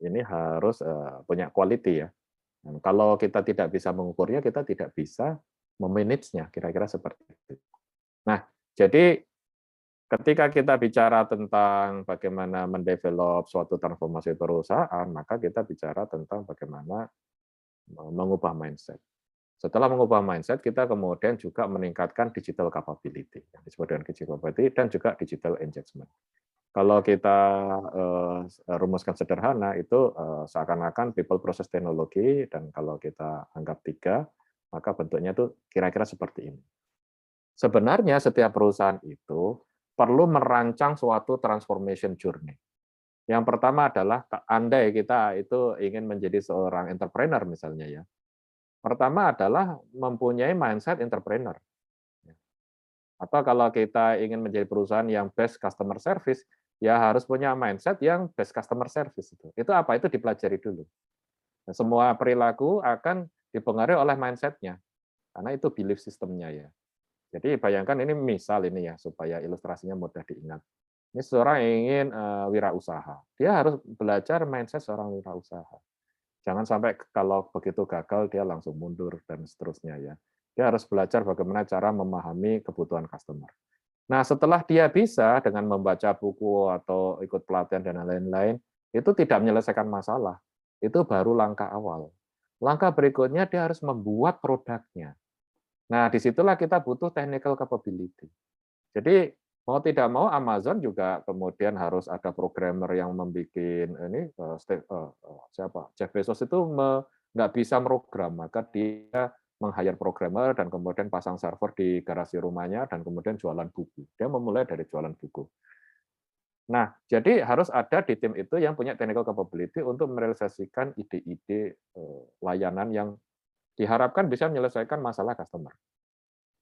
ini harus punya quality ya. Dan kalau kita tidak bisa mengukurnya, kita tidak bisa memanage-nya, kira-kira seperti itu. Nah, jadi ketika kita bicara tentang bagaimana mendevelop suatu transformasi perusahaan, maka kita bicara tentang bagaimana mengubah mindset. Setelah mengubah mindset, kita kemudian juga meningkatkan digital capability, yang disebut dengan digital capability, dan juga digital engagement. Kalau kita rumuskan sederhana, itu seakan-akan people, process, teknologi, dan kalau kita anggap 3, maka bentuknya itu kira-kira seperti ini. Sebenarnya setiap perusahaan itu perlu merancang suatu transformation journey. Yang pertama adalah, andai kita itu ingin menjadi seorang entrepreneur misalnya ya, pertama adalah mempunyai mindset entrepreneur. Atau kalau kita ingin menjadi perusahaan yang best customer service, ya harus punya mindset yang best customer service itu. Itu apa? Itu dipelajari dulu. Nah, semua perilaku akan dipengaruhi oleh mindset-nya, karena itu belief system-nya ya. Jadi bayangkan ini misal ini ya, supaya ilustrasinya mudah diingat. Ini seorang yang ingin wirausaha. Dia harus belajar mindset seorang wirausaha. Jangan sampai kalau begitu gagal dia langsung mundur dan seterusnya ya. Dia harus belajar bagaimana cara memahami kebutuhan customer. Nah, setelah dia bisa dengan membaca buku atau ikut pelatihan dan lain-lain, itu tidak menyelesaikan masalah. Itu baru langkah awal. Langkah berikutnya dia harus membuat produknya. Nah, disitulah kita butuh technical capability. Jadi mau tidak mau Amazon juga kemudian harus ada programmer yang membuat ini siapa Jeff Bezos itu nggak bisa program, maka dia meng-hire programmer dan kemudian pasang server di garasi rumahnya dan kemudian jualan buku. Dia memulai dari jualan buku. Nah, jadi harus ada di tim itu yang punya technical capability untuk merealisasikan ide-ide layanan yang diharapkan bisa menyelesaikan masalah customer.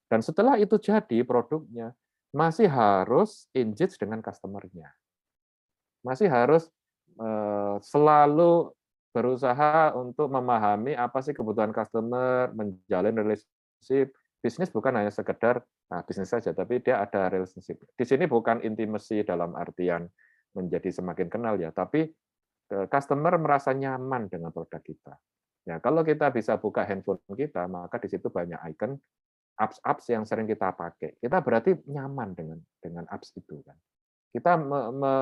Dan setelah itu jadi produknya, masih harus engage dengan customer-nya. Masih harus selalu berusaha untuk memahami apa sih kebutuhan customer, menjalin relationship. Bisnis bukan hanya sekedar bisnis saja, tapi dia ada relationship. Di sini bukan intimacy dalam artian menjadi semakin kenal ya, tapi customer merasa nyaman dengan produk kita. Ya, kalau kita bisa buka handphone kita, maka di situ banyak icon apps yang sering kita pakai. Kita berarti nyaman dengan apps itu kan. Kita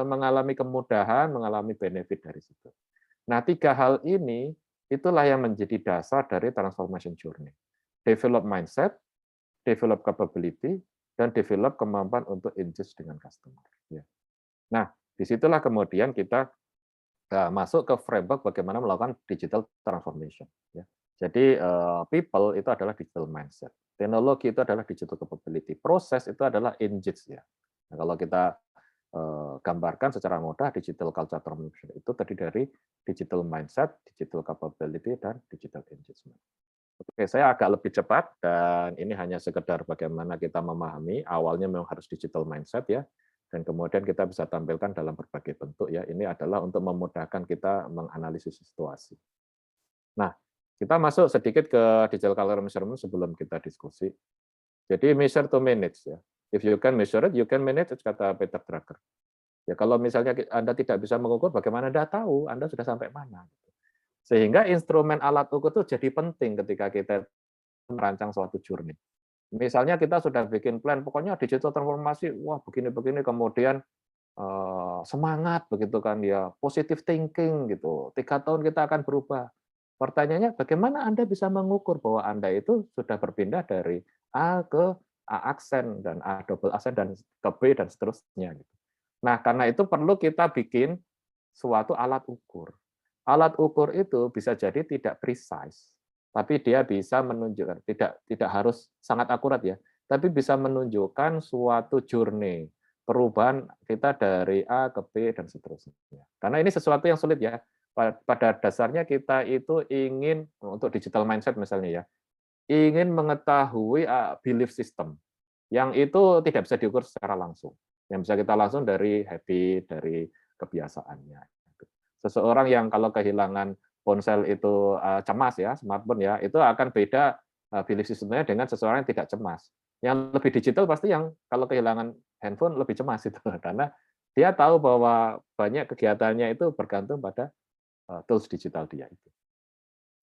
mengalami kemudahan, mengalami benefit dari situ. Nah, 3 hal ini itulah yang menjadi dasar dari transformation journey. Develop mindset, develop capability, dan develop kemampuan untuk engage dengan customer. Ya. Nah, Disitulah kemudian kita masuk ke framework bagaimana melakukan digital transformation. Ya. Jadi people itu adalah digital mindset, teknologi itu adalah digital capability, proses itu adalah engage ya. Nah, kalau kita gambarkan secara mudah, digital culture transformation itu terdiri dari digital mindset, digital capability, dan digital engagement. Oke, saya agak lebih cepat, dan ini hanya sekedar bagaimana kita memahami, awalnya memang harus digital mindset ya, dan kemudian kita bisa tampilkan dalam berbagai bentuk ya. Ini adalah untuk memudahkan kita menganalisis situasi. Nah, kita masuk sedikit ke digital culture measurement sebelum kita diskusi. Jadi measure to manage ya. If you can measure it, you can manage it, kata Peter Drucker. Ya, kalau misalnya Anda tidak bisa mengukur, bagaimana Anda tahu Anda sudah sampai mana? Sehingga instrumen alat ukur itu jadi penting ketika kita merancang suatu journey. Misalnya kita sudah bikin plan, pokoknya digital transformasi, wah begini-begini, kemudian semangat begitu kan ya, positive thinking gitu. 3 tahun kita akan berubah. Pertanyaannya, bagaimana Anda bisa mengukur bahwa Anda itu sudah berpindah dari A ke A aksen dan A double aksen dan ke B dan seterusnya gitu. Nah, karena itu perlu kita bikin suatu alat ukur. Alat ukur itu bisa jadi tidak precise, tapi dia bisa menunjukkan, tidak harus sangat akurat ya, tapi bisa menunjukkan suatu journey, perubahan kita dari A ke B dan seterusnya. Karena ini sesuatu yang sulit ya. Pada dasarnya kita itu ingin, untuk digital mindset misalnya ya, ingin mengetahui belief system, yang itu tidak bisa diukur secara langsung. Yang bisa kita langsung dari habit, dari kebiasaannya. Seseorang yang kalau kehilangan ponsel itu cemas ya, smartphone ya, itu akan beda belief systemnya dengan seseorang yang tidak cemas. Yang lebih digital pasti yang kalau kehilangan handphone lebih cemas itu, karena dia tahu bahwa banyak kegiatannya itu bergantung pada tools digital dia itu.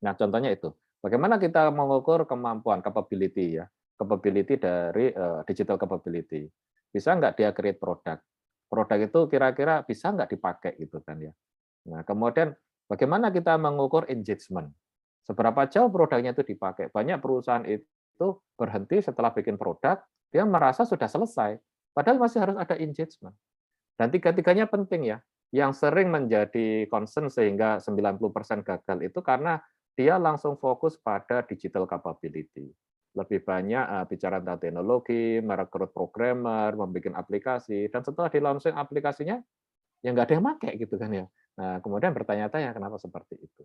Nah, contohnya itu. Bagaimana kita mengukur kemampuan, capability ya, capability dari digital capability. Bisa nggak dia create produk? Produk itu kira-kira bisa nggak dipakai gitu kan ya. Nah, kemudian bagaimana kita mengukur engagement? Seberapa jauh produknya itu dipakai? Banyak perusahaan itu berhenti setelah bikin produk, dia merasa sudah selesai, padahal masih harus ada engagement. Dan tiga-tiganya penting ya. Yang sering menjadi concern sehingga 90% gagal itu karena dia langsung fokus pada digital capability. Lebih banyak bicara tentang teknologi, merekrut programmer, membuat aplikasi, dan setelah di launching aplikasinya, ya nggak ada yang pakai gitu kan ya. Nah, kemudian bertanya-tanya kenapa seperti itu.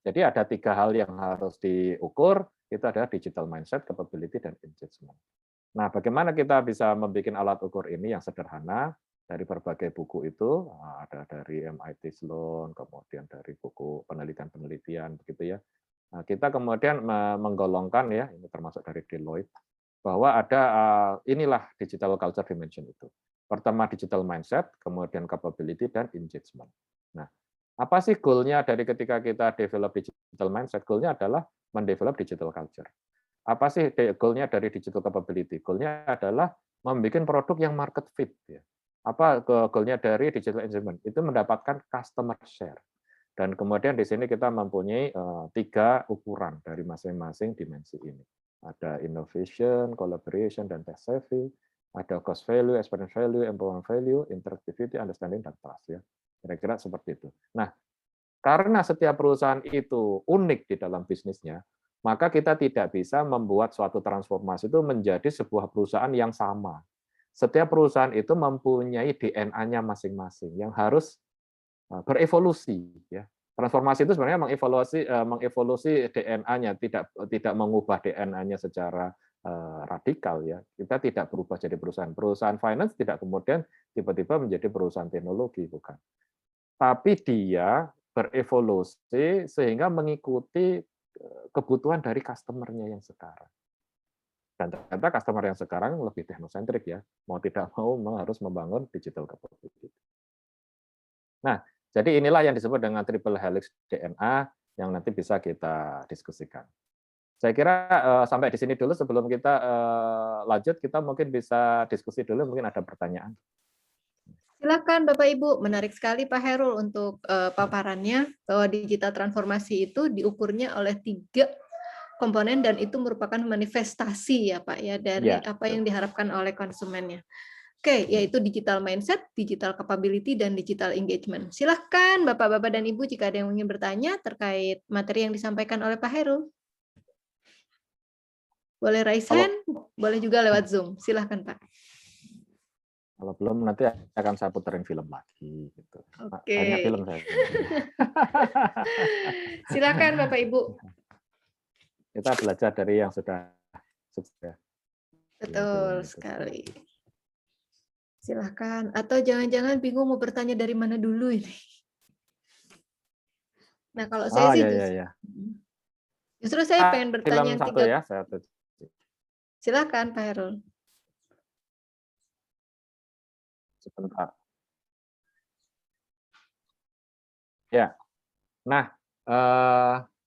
Jadi ada 3 hal yang harus diukur, itu adalah digital mindset, capability, dan engagement. Nah, bagaimana kita bisa membuat alat ukur ini yang sederhana? Dari berbagai buku itu, ada dari MIT Sloan, kemudian dari buku penelitian-penelitian, begitu ya. Nah, kita kemudian menggolongkan ya, ini termasuk dari Deloitte, bahwa ada inilah digital culture dimension itu. Pertama digital mindset, kemudian capability, dan engagement. Nah, apa sih goal-nya dari ketika kita develop digital mindset? Goal-nya adalah mendevelop digital culture. Apa sih goal-nya dari digital capability? Goal-nya adalah membuat produk yang market fit. Ya. Apa goal-nya dari digital engagement? Itu mendapatkan customer share. Dan kemudian di sini kita mempunyai 3 ukuran dari masing-masing dimensi ini. Ada innovation, collaboration, dan tech savvy. Ada cost value, experience value, empowerment value, interactivity, understanding, dan trust. Ya. Kira-kira seperti itu. Nah, karena setiap perusahaan itu unik di dalam bisnisnya, maka kita tidak bisa membuat suatu transformasi itu menjadi sebuah perusahaan yang sama. Setiap perusahaan itu mempunyai DNA-nya masing-masing yang harus berevolusi. Ya. Transformasi itu sebenarnya mengevolusi DNA-nya, tidak mengubah DNA-nya secara radikal. Ya. Kita tidak berubah jadi perusahaan. Perusahaan finance tidak kemudian tiba-tiba menjadi perusahaan teknologi, bukan. Tapi dia berevolusi sehingga mengikuti kebutuhan dari customer-nya yang sekarang. Dan ternyata customer yang sekarang lebih teknosentrik ya, mau tidak mau harus membangun digital capability. Nah, jadi inilah yang disebut dengan triple helix DNA yang nanti bisa kita diskusikan. Saya kira sampai di sini dulu sebelum kita lanjut, kita mungkin bisa diskusi dulu, mungkin ada pertanyaan. Silakan Bapak Ibu, menarik sekali Pak Hairul untuk paparannya bahwa digital transformasi itu diukurnya oleh 3 komponen dan itu merupakan manifestasi ya Pak ya dari apa yang diharapkan oleh konsumennya. Oke, yaitu digital mindset, digital capability, dan digital engagement. Silahkan Bapak-Bapak dan Ibu jika ada yang ingin bertanya terkait materi yang disampaikan oleh Pak Hairul. Boleh raise hand, boleh juga lewat Zoom. Silahkan Pak. Kalau belum nanti akan saya puterin film lagi. Gitu. Oke. Banyak film saya. Silakan Bapak Ibu. Kita belajar dari yang sudah sukses. Betul sekali. Silahkan. Atau jangan-jangan bingung mau bertanya dari mana dulu ini. Nah kalau saya sih justru saya pengen bertanya yang satu ya, saya silakan Pak Hairul. Sebentar. Ya, nah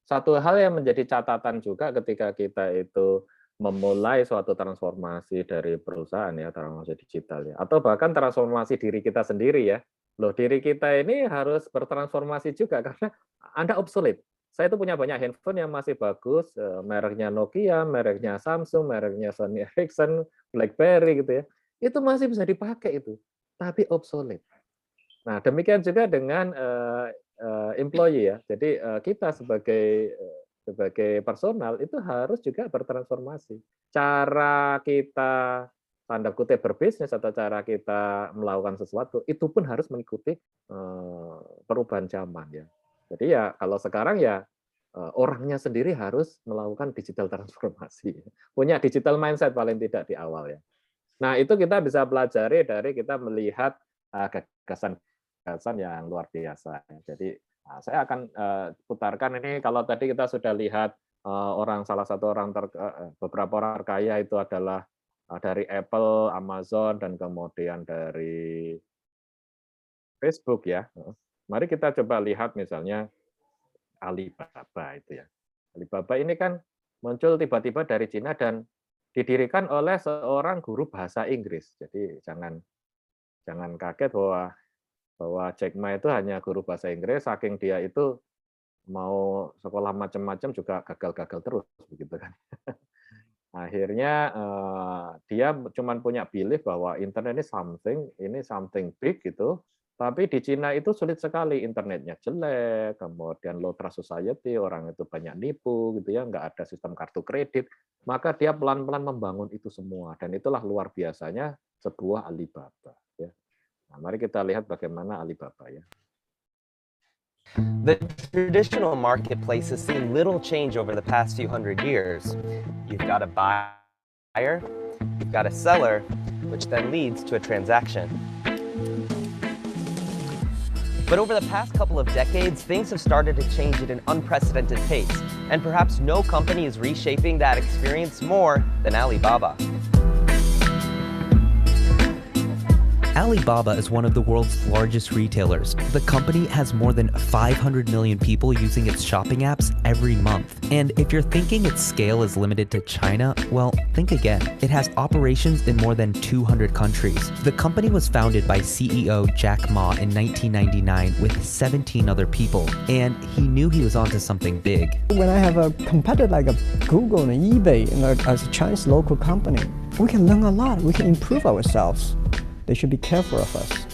satu hal yang menjadi catatan juga ketika kita itu memulai suatu transformasi dari perusahaan ya, transformasi digital ya, atau bahkan transformasi diri kita sendiri ya. Loh, diri kita ini harus bertransformasi juga karena Anda obsolete. Saya itu punya banyak handphone yang masih bagus, mereknya Nokia, mereknya Samsung, mereknya Sony Ericsson, BlackBerry gitu ya. Itu masih bisa dipakai itu, tapi obsolete. Nah, demikian juga dengan employee ya. Jadi kita sebagai personal itu harus juga bertransformasi. Cara kita tanda kutip berbisnis atau cara kita melakukan sesuatu itu pun harus mengikuti perubahan zaman ya. Jadi ya kalau sekarang ya orangnya sendiri harus melakukan digital transformasi, punya digital mindset paling tidak di awal ya. Nah itu kita bisa pelajari dari kita melihat gagasan yang luar biasa. Jadi saya akan putarkan ini kalau tadi kita sudah lihat salah satu orang beberapa orang terkaya itu adalah dari Apple, Amazon, dan kemudian dari Facebook ya. Mari kita coba lihat misalnya Alibaba itu ya. Alibaba ini kan muncul tiba-tiba dari Cina dan didirikan oleh seorang guru bahasa Inggris. Jadi jangan kaget bahwa Jack Ma itu hanya guru bahasa Inggris, saking dia itu mau sekolah macam-macam juga gagal-gagal terus begitu kan. Akhirnya dia cuma punya belief bahwa internet ini something big gitu. Tapi di Cina itu sulit sekali, internetnya jelek, kemudian low trust society, orang itu banyak nipu gitu ya, nggak ada sistem kartu kredit. Maka dia pelan-pelan membangun itu semua dan itulah luar biasanya sebuah Alibaba ya. Nah, mari kita lihat bagaimana Alibaba ya. The traditional marketplace has seen little change over the past few hundred years. You've got a buyer, you've got a seller, which then leads to a transaction. But over the past couple of decades, things have started to change at an unprecedented pace, and perhaps no company is reshaping that experience more than Alibaba. Alibaba is one of the world's largest retailers. The company has more than 500 million people using its shopping apps every month. And if you're thinking its scale is limited to China, well, think again. It has operations in more than 200 countries. The company was founded by CEO Jack Ma in 1999 with 17 other people, and he knew he was onto something big. When I have a competitor like a Google and eBay as a Chinese local company, we can learn a lot. We can improve ourselves. They should be careful of us.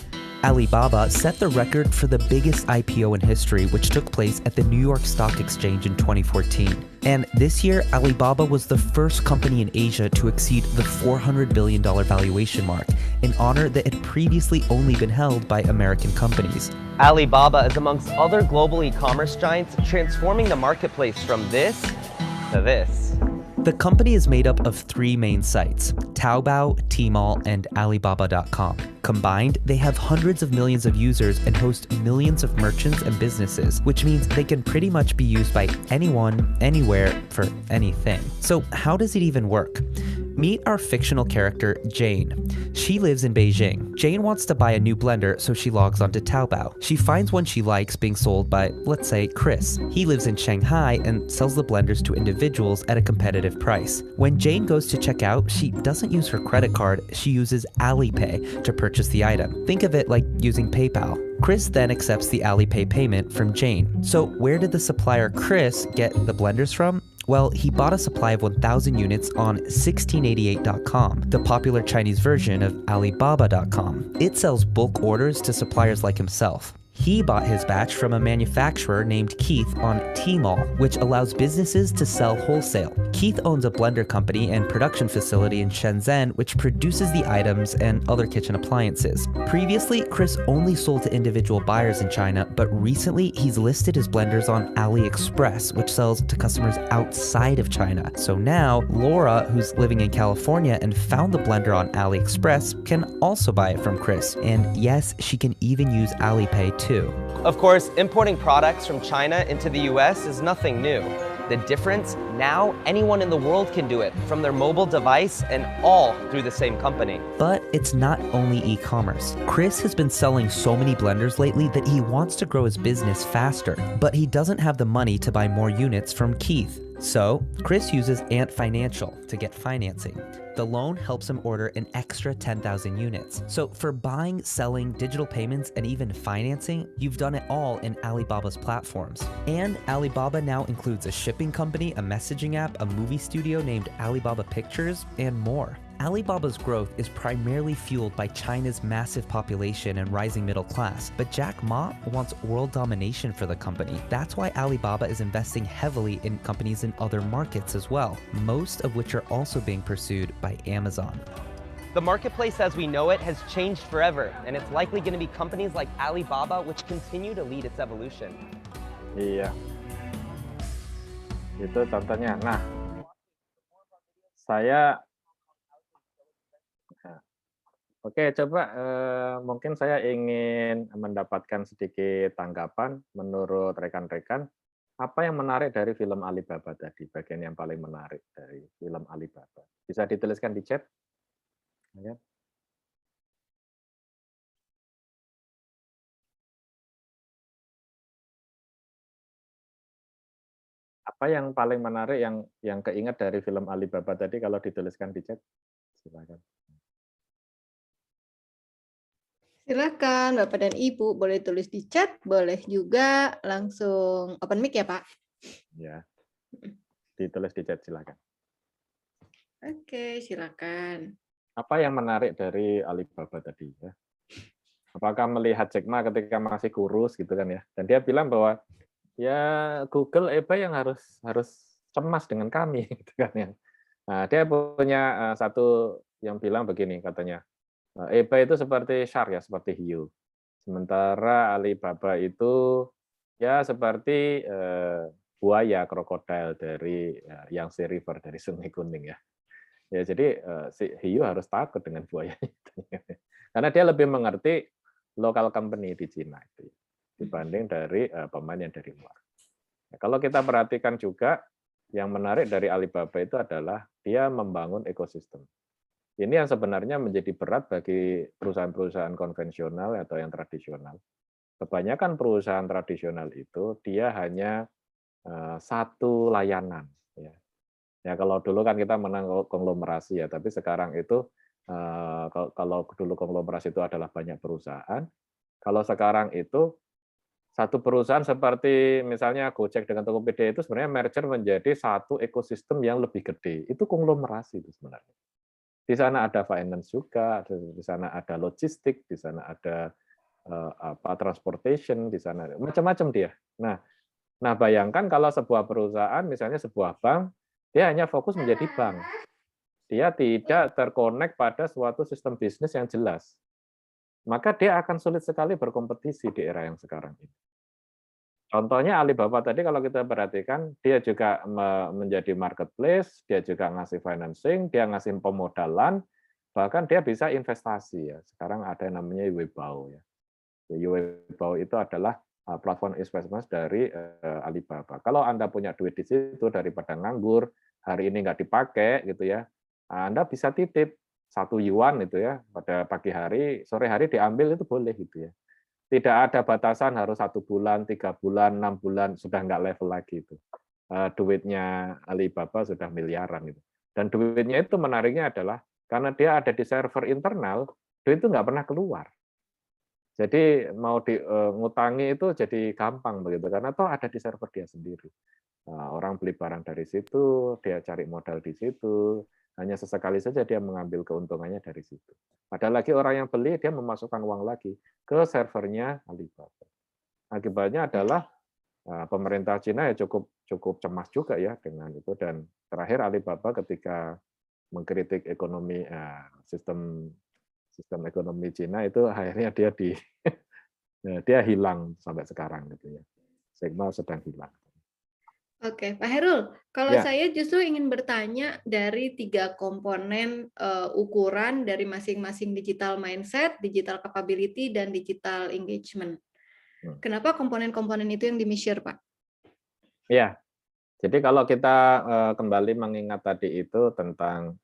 Alibaba set the record for the biggest IPO in history, which took place at the New York Stock Exchange in 2014. And this year, Alibaba was the first company in Asia to exceed the $400 billion valuation mark, an honor that had previously only been held by American companies. Alibaba is amongst other global e-commerce giants transforming the marketplace from this to this. The company is made up of 3 main sites: Taobao, Tmall, and Alibaba.com. Combined, they have hundreds of millions of users and host millions of merchants and businesses, which means they can pretty much be used by anyone, anywhere, for anything. So how does it even work? Meet our fictional character, Jane. She lives in Beijing. Jane wants to buy a new blender, so she logs onto Taobao. She finds one she likes being sold by, let's say, Chris. He lives in Shanghai and sells the blenders to individuals at a competitive price. When Jane goes to check out, she doesn't use her credit card, she uses Alipay to purchase the item. Think of it like using PayPal. Chris then accepts the Alipay payment from Jane. So where did the supplier Chris get the blenders from? Well, he bought a supply of 1,000 units on 1688.com, the popular Chinese version of Alibaba.com. It sells bulk orders to suppliers like himself. He bought his batch from a manufacturer named Keith on Tmall, which allows businesses to sell wholesale. Keith owns a blender company and production facility in Shenzhen, which produces the items and other kitchen appliances. Previously, Chris only sold to individual buyers in China, but recently he's listed his blenders on AliExpress, which sells to customers outside of China. So now, Laura, who's living in California and found the blender on AliExpress, can also buy it from Chris. And yes, she can even use Alipay too. Of course, importing products from China into the US is nothing new. The difference, now anyone in the world can do it from their mobile device and all through the same company. But it's not only e-commerce. Chris has been selling so many blenders lately that he wants to grow his business faster, but he doesn't have the money to buy more units from Keith. So, Chris uses Ant Financial to get financing. The loan helps him order an extra 10,000 units. So for buying, selling, digital payments, and even financing, you've done it all in Alibaba's platforms. And Alibaba now includes a shipping company, a messaging app, a movie studio named Alibaba Pictures, and more. Alibaba's growth is primarily fueled by China's massive population and rising middle class, but Jack Ma wants world domination for the company. That's why Alibaba is investing heavily in companies in other markets as well, most of which are also being pursued by Amazon. The marketplace as we know it has changed forever, and it's likely going to be companies like Alibaba which continue to lead its evolution. Iya. Itu contohnya. Nah, saya Oke, coba mungkin saya ingin mendapatkan sedikit tanggapan menurut rekan-rekan, apa yang menarik dari film Alibaba tadi, bagian yang paling menarik dari film Alibaba. Bisa dituliskan di chat? Ya. Apa yang paling menarik yang keinget dari film Alibaba tadi kalau dituliskan di chat? Silakan. Silakan Bapak dan Ibu, boleh tulis di chat, boleh juga langsung open mic ya Pak. Ya, ditulis di chat silakan. Oke, silakan. Apa yang menarik dari Alibaba tadi ya? Apakah melihat Jack Ma ketika masih kurus gitu kan ya? Dan dia bilang bahwa ya Google eBay yang harus cemas dengan kami gitu kan ya. Nah, dia punya satu yang bilang begini katanya. eBay itu seperti shark ya, seperti hiu. Sementara Alibaba itu ya seperti buaya, krokodil dari Yangtze River, dari Sungai Kuning ya. Ya jadi si hiu harus takut dengan buaya itu. Karena dia lebih mengerti local company di Cina itu dibanding dari pemain yang dari luar. Nah, kalau kita perhatikan juga yang menarik dari Alibaba itu adalah dia membangun ekosistem. Ini yang sebenarnya menjadi berat bagi perusahaan-perusahaan konvensional atau yang tradisional. Kebanyakan perusahaan tradisional itu dia hanya satu layanan. Ya kalau dulu kan kita menang konglomerasi ya, tapi sekarang itu kalau dulu konglomerasi itu adalah banyak perusahaan, kalau sekarang itu satu perusahaan seperti misalnya Gojek dengan Tokopedia itu sebenarnya merger menjadi satu ekosistem yang lebih gede. Itu konglomerasi itu sebenarnya. Di sana ada finance juga, di sana ada logistik, di sana ada transportation, di sana macam-macam dia. Nah bayangkan kalau sebuah perusahaan, misalnya sebuah bank, dia hanya fokus menjadi bank. Dia tidak terkonek pada suatu sistem bisnis yang jelas. Maka dia akan sulit sekali berkompetisi di era yang sekarang ini. Contohnya Alibaba tadi kalau kita perhatikan, dia juga menjadi marketplace, dia juga ngasih financing, dia ngasih pemodalan, bahkan dia bisa investasi ya. Sekarang ada yang namanya Weibo ya. Weibo itu adalah platform investment dari Alibaba. Kalau Anda punya duit di situ daripada nganggur, hari ini nggak dipakai gitu ya, Anda bisa titip 1 yuan itu ya, pada pagi hari, sore hari diambil itu boleh gitu ya. Tidak ada batasan harus 1 bulan, 3 bulan, 6 bulan, sudah nggak level lagi itu. Duitnya Alibaba sudah miliaran gitu. Dan duitnya itu menariknya adalah karena dia ada di server internal, duit itu nggak pernah keluar. Jadi mau ngutangi itu jadi gampang begitu, karena toh ada di server dia sendiri. Orang beli barang dari situ, dia cari modal di situ, hanya sesekali saja dia mengambil keuntungannya dari situ. Ada lagi orang yang beli, dia memasukkan uang lagi ke servernya Alibaba. Akibatnya adalah pemerintah Cina ya cukup cemas juga ya dengan itu, dan terakhir Alibaba ketika mengkritik ekonomi sistem ekonomi Cina itu akhirnya dia hilang sampai sekarang gitu ya. Sigma sedang hilang. Oke, Pak Hairul, kalau Ya. saya justru ingin bertanya dari 3 komponen ukuran dari masing-masing digital mindset, digital capability, dan digital engagement. Kenapa komponen-komponen itu yang di-measure, Pak? Ya, jadi kalau kita kembali mengingat tadi itu tentang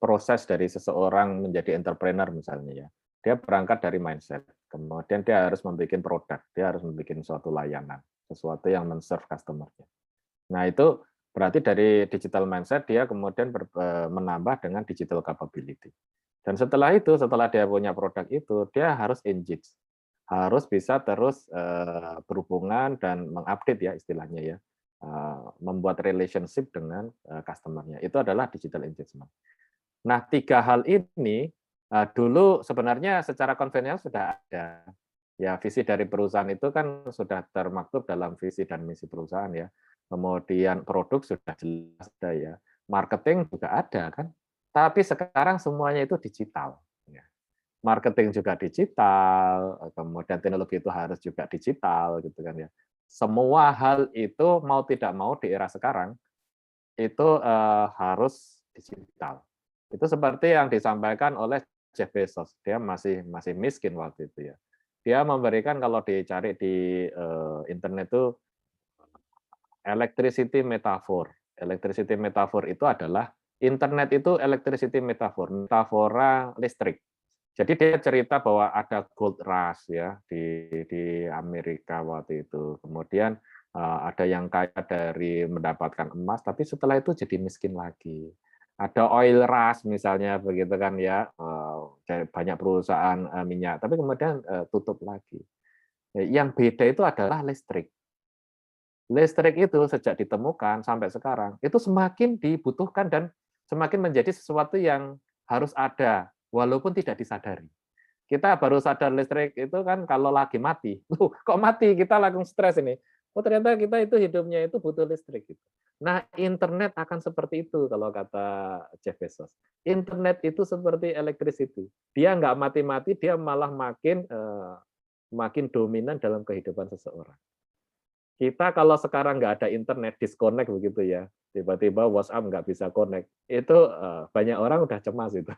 proses dari seseorang menjadi entrepreneur misalnya ya, dia berangkat dari mindset, kemudian dia harus membuat produk, dia harus membuat suatu layanan, sesuatu yang men-serve customer-nya. Nah itu berarti dari digital mindset dia kemudian menambah dengan digital capability. Dan setelah itu, setelah dia punya produk itu, dia harus engage, harus bisa terus berhubungan dan mengupdate ya istilahnya ya, membuat relationship dengan customer-nya. Itu adalah digital engagement. Nah 3 hal ini dulu sebenarnya secara konvensional sudah ada. Ya visi dari perusahaan itu kan sudah termaktub dalam visi dan misi perusahaan ya. Kemudian produk sudah jelas ada ya. Marketing juga ada kan. Tapi sekarang semuanya itu digital. Ya. Marketing juga digital, kemudian teknologi itu harus juga digital gitu kan ya. Semua hal itu mau tidak mau di era sekarang itu harus digital. Itu seperti yang disampaikan oleh Jeff Bezos. Dia masih miskin waktu itu ya. Dia memberikan kalau dicari di internet itu electricity metaphor. Electricity metaphor itu adalah internet itu electricity metaphor, metafora listrik. Jadi dia cerita bahwa ada gold rush ya di Amerika waktu itu. Kemudian ada yang kaya dari mendapatkan emas, tapi setelah itu jadi miskin lagi. Ada oil rush misalnya begitu kan ya, banyak perusahaan minyak, tapi kemudian tutup lagi. Yang beda itu adalah listrik. Listrik itu sejak ditemukan sampai sekarang, itu semakin dibutuhkan dan semakin menjadi sesuatu yang harus ada, walaupun tidak disadari. Kita baru sadar listrik itu kan kalau lagi mati. Kok mati? Kita langsung stres ini. Oh ternyata kita itu hidupnya itu butuh listrik. Nah internet akan seperti itu kalau kata Jeff Bezos. Internet itu seperti electricity. Dia nggak mati-mati, dia malah makin dominan dalam kehidupan seseorang. Kita kalau sekarang nggak ada internet, disconnect begitu ya, tiba-tiba WhatsApp nggak bisa connect, itu banyak orang udah cemas itu.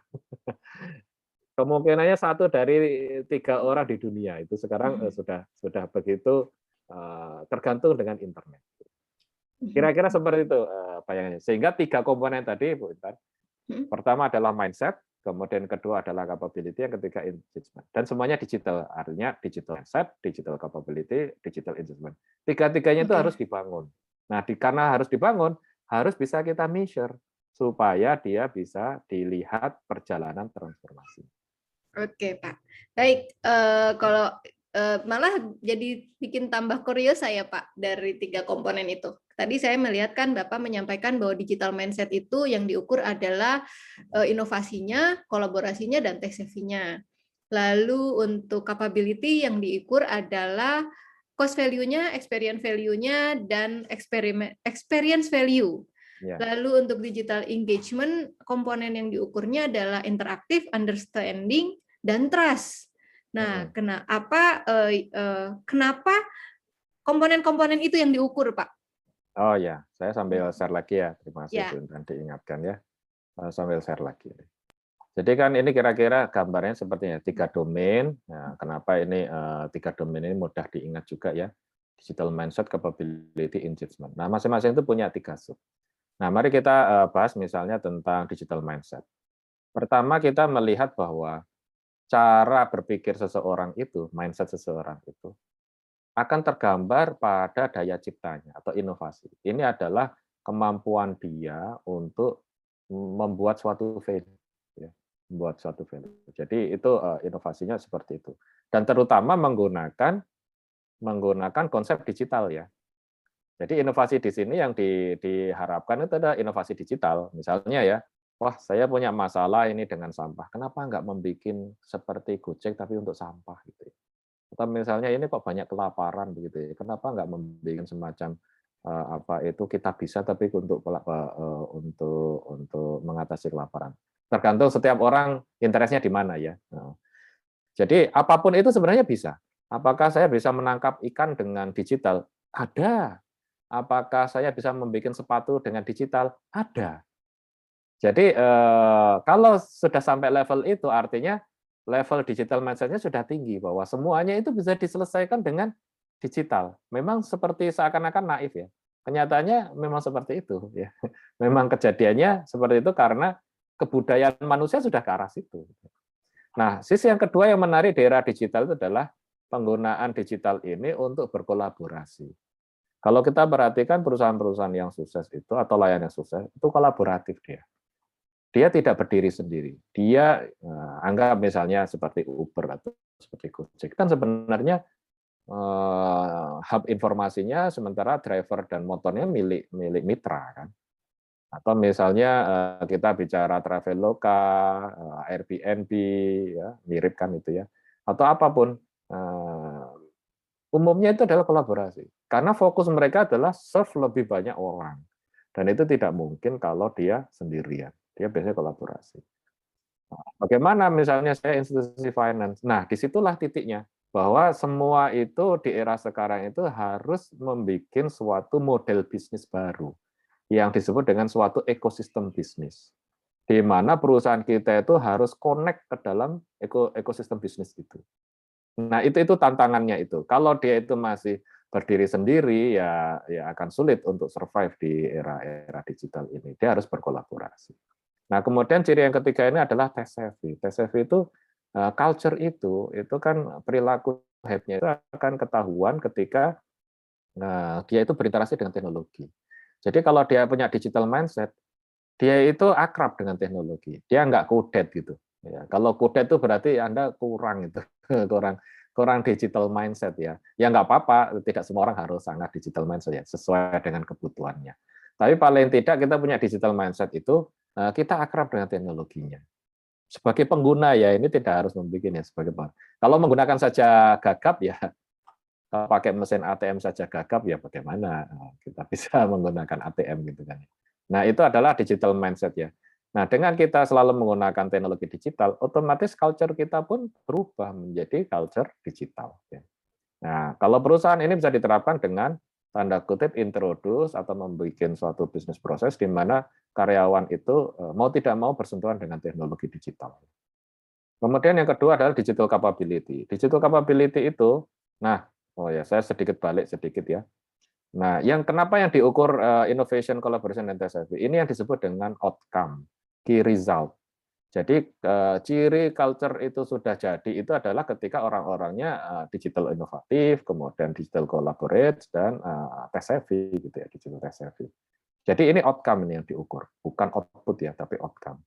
Kemungkinannya 1 dari 3 orang di dunia itu sekarang sudah begitu tergantung dengan internet. Kira-kira seperti itu bayangannya. Sehingga 3 komponen tadi, Bu Intan. Pertama adalah mindset, kemudian kedua adalah capability, yang ketiga engagement. Dan semuanya digital, artinya digital mindset, digital capability, digital engagement. 3-tiganya itu harus dibangun. Nah, karena harus dibangun, harus bisa kita measure supaya dia bisa dilihat perjalanan transformasi. Oke, Pak. Baik, kalau malah jadi bikin tambah kurios saya, Pak, dari 3 komponen itu. Tadi saya melihat kan Bapak menyampaikan bahwa digital mindset itu yang diukur adalah inovasinya, kolaborasinya, dan tech savvy-nya. Lalu untuk capability yang diukur adalah cost value-nya, experience value-nya, dan experience value. Lalu untuk digital engagement, komponen yang diukurnya adalah interaktif, understanding, dan trust. Nah, kenapa komponen-komponen itu yang diukur, Pak? Oh ya, saya sambil share lagi ya. Terima kasih Bu Intan diingatkan ya. Sambil share lagi. Jadi kan ini kira-kira gambarnya sepertinya 3 domain. Nah, kenapa ini 3 domain ini mudah diingat juga ya. Digital mindset, capability, engagement. Nah, masing-masing itu punya 3 sub. Nah, mari kita bahas misalnya tentang digital mindset. Pertama, kita melihat bahwa cara berpikir seseorang itu, mindset seseorang itu, akan tergambar pada daya ciptanya atau inovasi. Ini adalah kemampuan dia untuk membuat suatu value. membuat suatu value. Jadi itu inovasinya seperti itu. Dan terutama menggunakan konsep digital ya. Jadi inovasi di sini yang diharapkan itu adalah inovasi digital. Misalnya ya, wah saya punya masalah ini dengan sampah. Kenapa nggak membuat seperti Gojek tapi untuk sampah gitu ya. Atau misalnya ini kok banyak kelaparan begitu ya. Kenapa nggak membuat semacam apa itu kita bisa tapi untuk mengatasi kelaparan. Tergantung setiap orang interestnya di mana ya. Nah, jadi apapun itu sebenarnya bisa. Apakah saya bisa menangkap ikan dengan digital? Ada. Apakah saya bisa membuat sepatu dengan digital? Ada. Jadi kalau sudah sampai level itu artinya level digital mindset-nya sudah tinggi bahwa semuanya itu bisa diselesaikan dengan digital. Memang seperti seakan-akan naif ya. Kenyataannya memang seperti itu ya. Memang kejadiannya seperti itu karena kebudayaan manusia sudah ke arah situ. Nah, sisi yang kedua yang menarik di era digital itu adalah penggunaan digital ini untuk berkolaborasi. Kalau kita perhatikan perusahaan-perusahaan yang sukses itu atau layanan yang sukses itu kolaboratif dia. Dia tidak berdiri sendiri. Dia anggap misalnya seperti Uber atau seperti Gojek kan sebenarnya hub informasinya sementara driver dan motornya milik mitra kan. Atau misalnya kita bicara Traveloka, Airbnb ya, mirip kan itu ya. Atau apapun umumnya itu adalah kolaborasi. Karena fokus mereka adalah serve lebih banyak orang. Dan itu tidak mungkin kalau dia sendirian. Dia biasanya kolaborasi. Bagaimana misalnya saya institusi finance? Nah, disitulah titiknya. Bahwa semua itu di era sekarang itu harus membuat suatu model bisnis baru yang disebut dengan suatu ekosistem bisnis, di mana perusahaan kita itu harus connect ke dalam ekosistem bisnis itu. Nah itu tantangannya itu. Kalau dia itu masih berdiri sendiri ya akan sulit untuk survive di era digital ini. Dia harus berkolaborasi. Nah kemudian ciri yang ketiga ini adalah tech savvy. Tech savvy itu culture itu kan perilaku headnya itu akan ketahuan ketika dia itu berinteraksi dengan teknologi. Jadi kalau dia punya digital mindset, dia itu akrab dengan teknologi. Dia nggak kudet gitu. Ya, kalau kudet itu berarti Anda kurang itu, kurang digital mindset ya. Ya nggak apa-apa, tidak semua orang harus sangat digital mindset ya, sesuai dengan kebutuhannya. Tapi paling tidak kita punya digital mindset itu kita akrab dengan teknologinya. Sebagai pengguna ya ini tidak harus membuat ya sebagai pengguna. Kalau menggunakan saja gagap ya kalau pakai mesin ATM saja gagap ya bagaimana kita bisa menggunakan ATM gitu kan. Nah, itu adalah digital mindset ya. Nah, dengan kita selalu menggunakan teknologi digital, otomatis culture kita pun berubah menjadi culture digital ya. Nah, kalau perusahaan ini bisa diterapkan dengan tanda kutip introduce atau membuat suatu bisnis proses di mana karyawan itu mau tidak mau bersentuhan dengan teknologi digital. Kemudian yang kedua adalah digital capability. Digital capability itu, nah oh ya, saya balik sedikit ya. Nah, kenapa yang diukur innovation, collaboration, dan tech savvy? Ini yang disebut dengan outcome, key result. Jadi ciri culture itu sudah jadi itu adalah ketika orang-orangnya digital inovatif, kemudian digital collaborate dan tech savvy gitu ya, digital tech savvy. Jadi ini outcome ini yang diukur, bukan output ya, tapi outcome.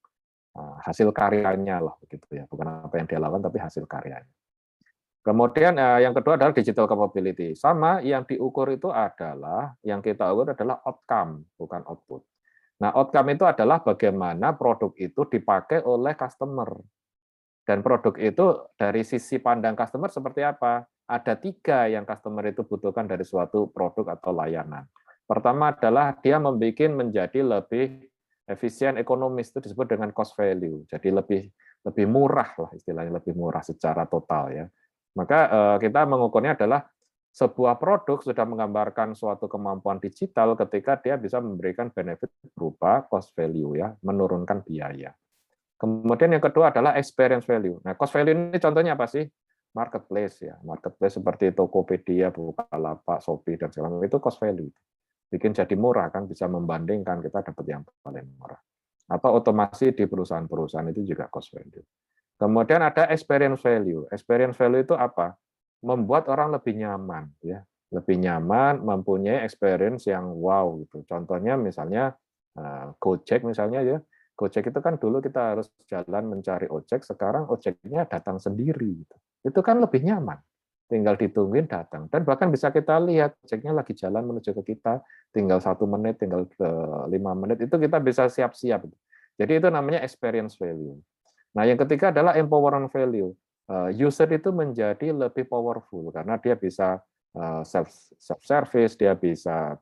Hasil karyanya lah begitu ya, bukan apa yang dia lakukan tapi hasil karyanya. Kemudian yang kedua adalah digital capability. Sama yang diukur itu adalah, yang kita ukur adalah outcome, bukan output. Nah, outcome itu adalah bagaimana produk itu dipakai oleh customer. Dan produk itu dari sisi pandang customer seperti apa? Ada 3 yang customer itu butuhkan dari suatu produk atau layanan. Pertama adalah dia membuat menjadi lebih efisien ekonomis, itu disebut dengan cost value. Jadi lebih murah lah istilahnya, lebih murah secara total ya. Maka kita mengukurnya adalah sebuah produk sudah menggambarkan suatu kemampuan digital ketika dia bisa memberikan benefit berupa cost value ya, menurunkan biaya. Kemudian yang kedua adalah experience value. Nah, cost value ini contohnya apa sih? Marketplace ya, marketplace seperti Tokopedia, Bukalapak, Shopee dan segala macam itu cost value. Bikin jadi murah kan, bisa membandingkan kita dapat yang paling murah. Atau otomasi di perusahaan-perusahaan itu juga cost value. Kemudian ada experience value. Experience value itu apa? Membuat orang lebih nyaman, ya, lebih nyaman, mempunyai experience yang wow gitu. Contohnya misalnya Gojek misalnya ya, Gojek itu kan dulu kita harus jalan mencari ojek, sekarang ojeknya datang sendiri. Gitu. Itu kan lebih nyaman. Tinggal ditungguin datang. Dan bahkan bisa kita lihat ojeknya lagi jalan menuju ke kita, tinggal 1 menit, tinggal 5 menit, itu kita bisa siap-siap. Jadi itu namanya experience value. Nah, yang ketiga adalah empowerment value. User itu menjadi lebih powerful karena dia bisa self-service, dia bisa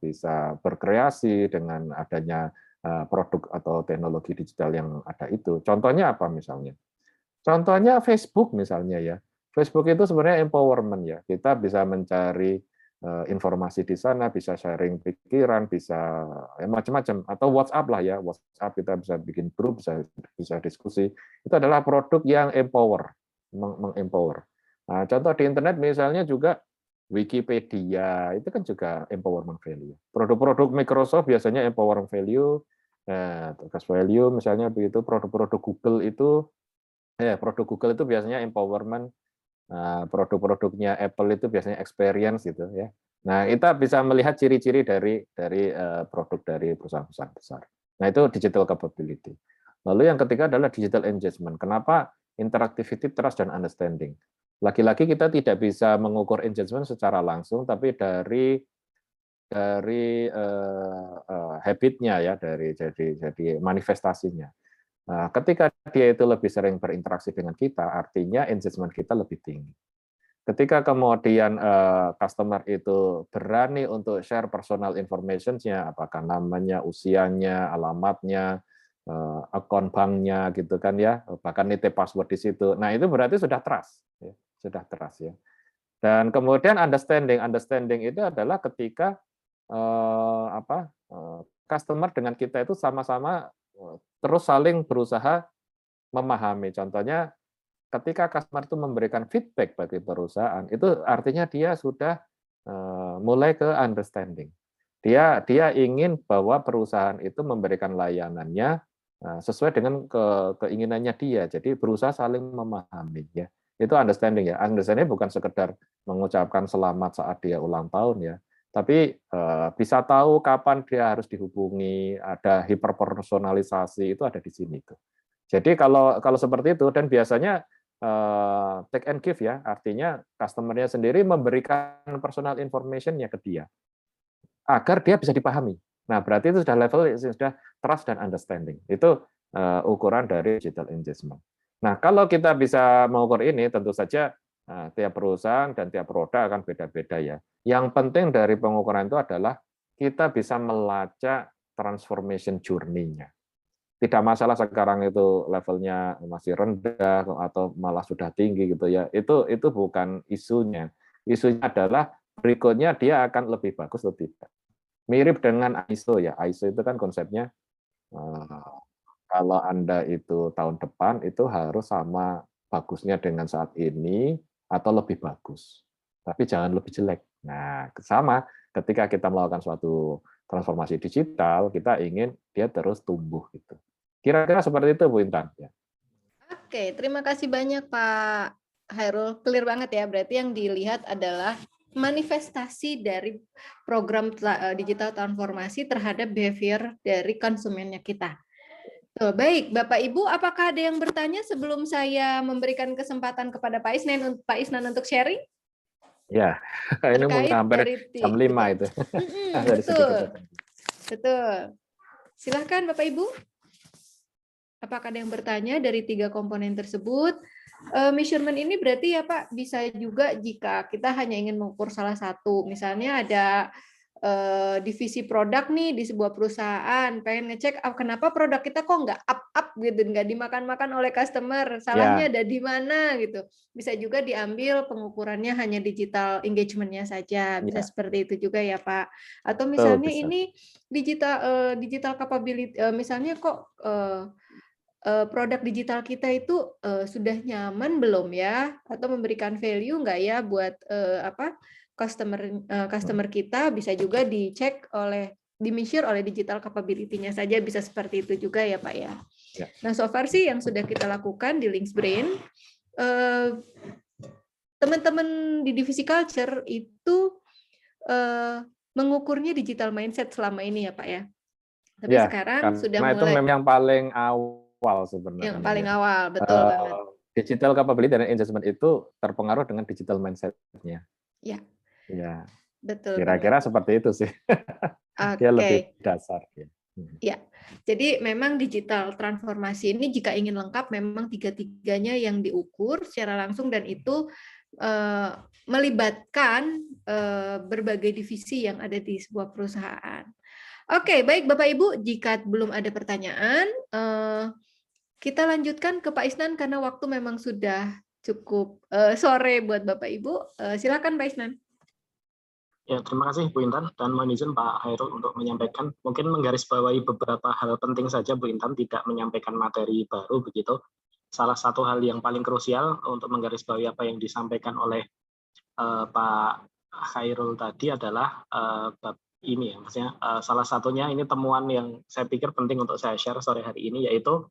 berkreasi dengan adanya produk atau teknologi digital yang ada itu. Contohnya apa misalnya? Contohnya Facebook misalnya ya. Facebook itu sebenarnya empowerment ya. Kita bisa mencari informasi di sana, bisa sharing pikiran, bisa macam-macam. Atau WhatsApp lah ya. WhatsApp kita bisa bikin grup, bisa diskusi. Itu adalah produk yang mengempower. Nah, contoh di internet misalnya juga Wikipedia, itu kan juga empowerment value. Produk-produk Microsoft biasanya empowerment value. Nah, tugas value misalnya begitu, produk-produk Google itu biasanya empowerment, produk-produknya Apple itu biasanya experience gitu ya. Nah, kita bisa melihat ciri-ciri dari produk dari perusahaan-perusahaan besar. Nah, itu digital capability. Lalu yang ketiga adalah digital engagement. Kenapa? Interactivity, trust, dan understanding. Lagi-lagi kita tidak bisa mengukur engagement secara langsung, tapi dari habitnya ya, jadi manifestasinya. Nah, ketika dia itu lebih sering berinteraksi dengan kita, artinya engagement kita lebih tinggi. Ketika kemudian customer itu berani untuk share personal information-nya, apakah namanya, usianya, alamatnya, akun banknya gitu kan ya, bahkan nitip password di situ. Nah, itu berarti sudah trust, ya, sudah trust ya. Dan kemudian understanding itu adalah ketika customer dengan kita itu sama-sama terus saling berusaha memahami. Contohnya ketika customer itu memberikan feedback bagi perusahaan, itu artinya dia sudah mulai ke understanding. Dia ingin bahwa perusahaan itu memberikan layanannya sesuai dengan keinginannya dia. Jadi berusaha saling memahami ya. Itu understanding ya. Understanding bukan sekedar mengucapkan selamat saat dia ulang tahun ya. Tapi bisa tahu kapan dia harus dihubungi, ada hiperpersonalisasi, itu ada di sini tuh. Jadi kalau seperti itu, dan biasanya take and give ya, artinya customer-nya sendiri memberikan personal information-nya ke dia agar dia bisa dipahami. Nah, berarti itu sudah level sudah trust dan understanding. Itu ukuran dari digital engagement. Nah, kalau kita bisa mengukur ini, tentu saja tiap perusahaan dan tiap produk akan beda-beda ya. Yang penting dari pengukuran itu adalah kita bisa melacak transformation journey-nya. Tidak masalah sekarang itu levelnya masih rendah atau malah sudah tinggi gitu ya. Itu bukan isunya. Isunya adalah berikutnya dia akan lebih bagus atau tidak. Mirip dengan ISO ya. ISO itu kan konsepnya kalau Anda itu tahun depan itu harus sama bagusnya dengan saat ini atau lebih bagus. Tapi jangan lebih jelek. Nah, sama ketika kita melakukan suatu transformasi digital, kita ingin dia terus tumbuh gitu. Kira-kira seperti itu Bu Intan ya. Oke, terima kasih banyak Pak Hairul. Clear banget ya, berarti yang dilihat adalah manifestasi dari program digital transformasi terhadap behavior dari konsumennya kita. Baik, Bapak Ibu, apakah ada yang bertanya sebelum saya memberikan kesempatan kepada Pak Isnan untuk sharing? Ya, ini mau hampir jam 5 itu. Betul. Silahkan Bapak Ibu. Apakah ada yang bertanya dari 3 komponen tersebut? Measurement ini berarti ya Pak, bisa juga jika kita hanya ingin mengukur salah satu. Misalnya ada divisi produk nih di sebuah perusahaan, pengen ngecek kenapa produk kita kok nggak up gitu, nggak dimakan-makan oleh customer, salahnya ada di mana gitu. Bisa juga diambil pengukurannya hanya digital engagement-nya saja, bisa seperti itu juga ya Pak. Atau misalnya ini digital capability, misalnya kok produk digital kita itu sudah nyaman belum ya, atau memberikan value nggak ya buat customer kita, bisa juga dicek di-measure oleh digital capability-nya saja, bisa seperti itu juga ya Pak ya. Nah, so far sih yang sudah kita lakukan di Linksbrain, teman-teman di divisi culture itu mengukurnya digital mindset selama ini ya Pak ya. Tapi Ya, sekarang sudah karena itu mulai memang yang paling awal sebenarnya. yang paling ya. awal, betul banget. Digital capability dan engagement itu terpengaruh dengan digital mindset-nya. Ya, Ya, betul kira-kira banget. seperti itu sih. Dia Oke. lebih dasar. Ya. Ya, jadi memang digital transformasi ini jika ingin lengkap memang tiga-tiganya yang diukur secara langsung dan itu melibatkan berbagai divisi yang ada di sebuah perusahaan. Oke, baik Bapak Ibu, jika belum ada pertanyaan, kita lanjutkan ke Pak Isnan karena waktu memang sudah cukup sore buat Bapak Ibu. Silakan Pak Isnan. Ya, terima kasih Bu Intan dan mohon izin Pak Khairul untuk menyampaikan, mungkin menggarisbawahi beberapa hal penting saja Bu Intan, tidak menyampaikan materi baru begitu. Salah satu hal yang paling krusial untuk menggarisbawahi apa yang disampaikan oleh Pak Khairul tadi adalah ini ya, maksudnya salah satunya ini temuan yang saya pikir penting untuk saya share sore hari ini, yaitu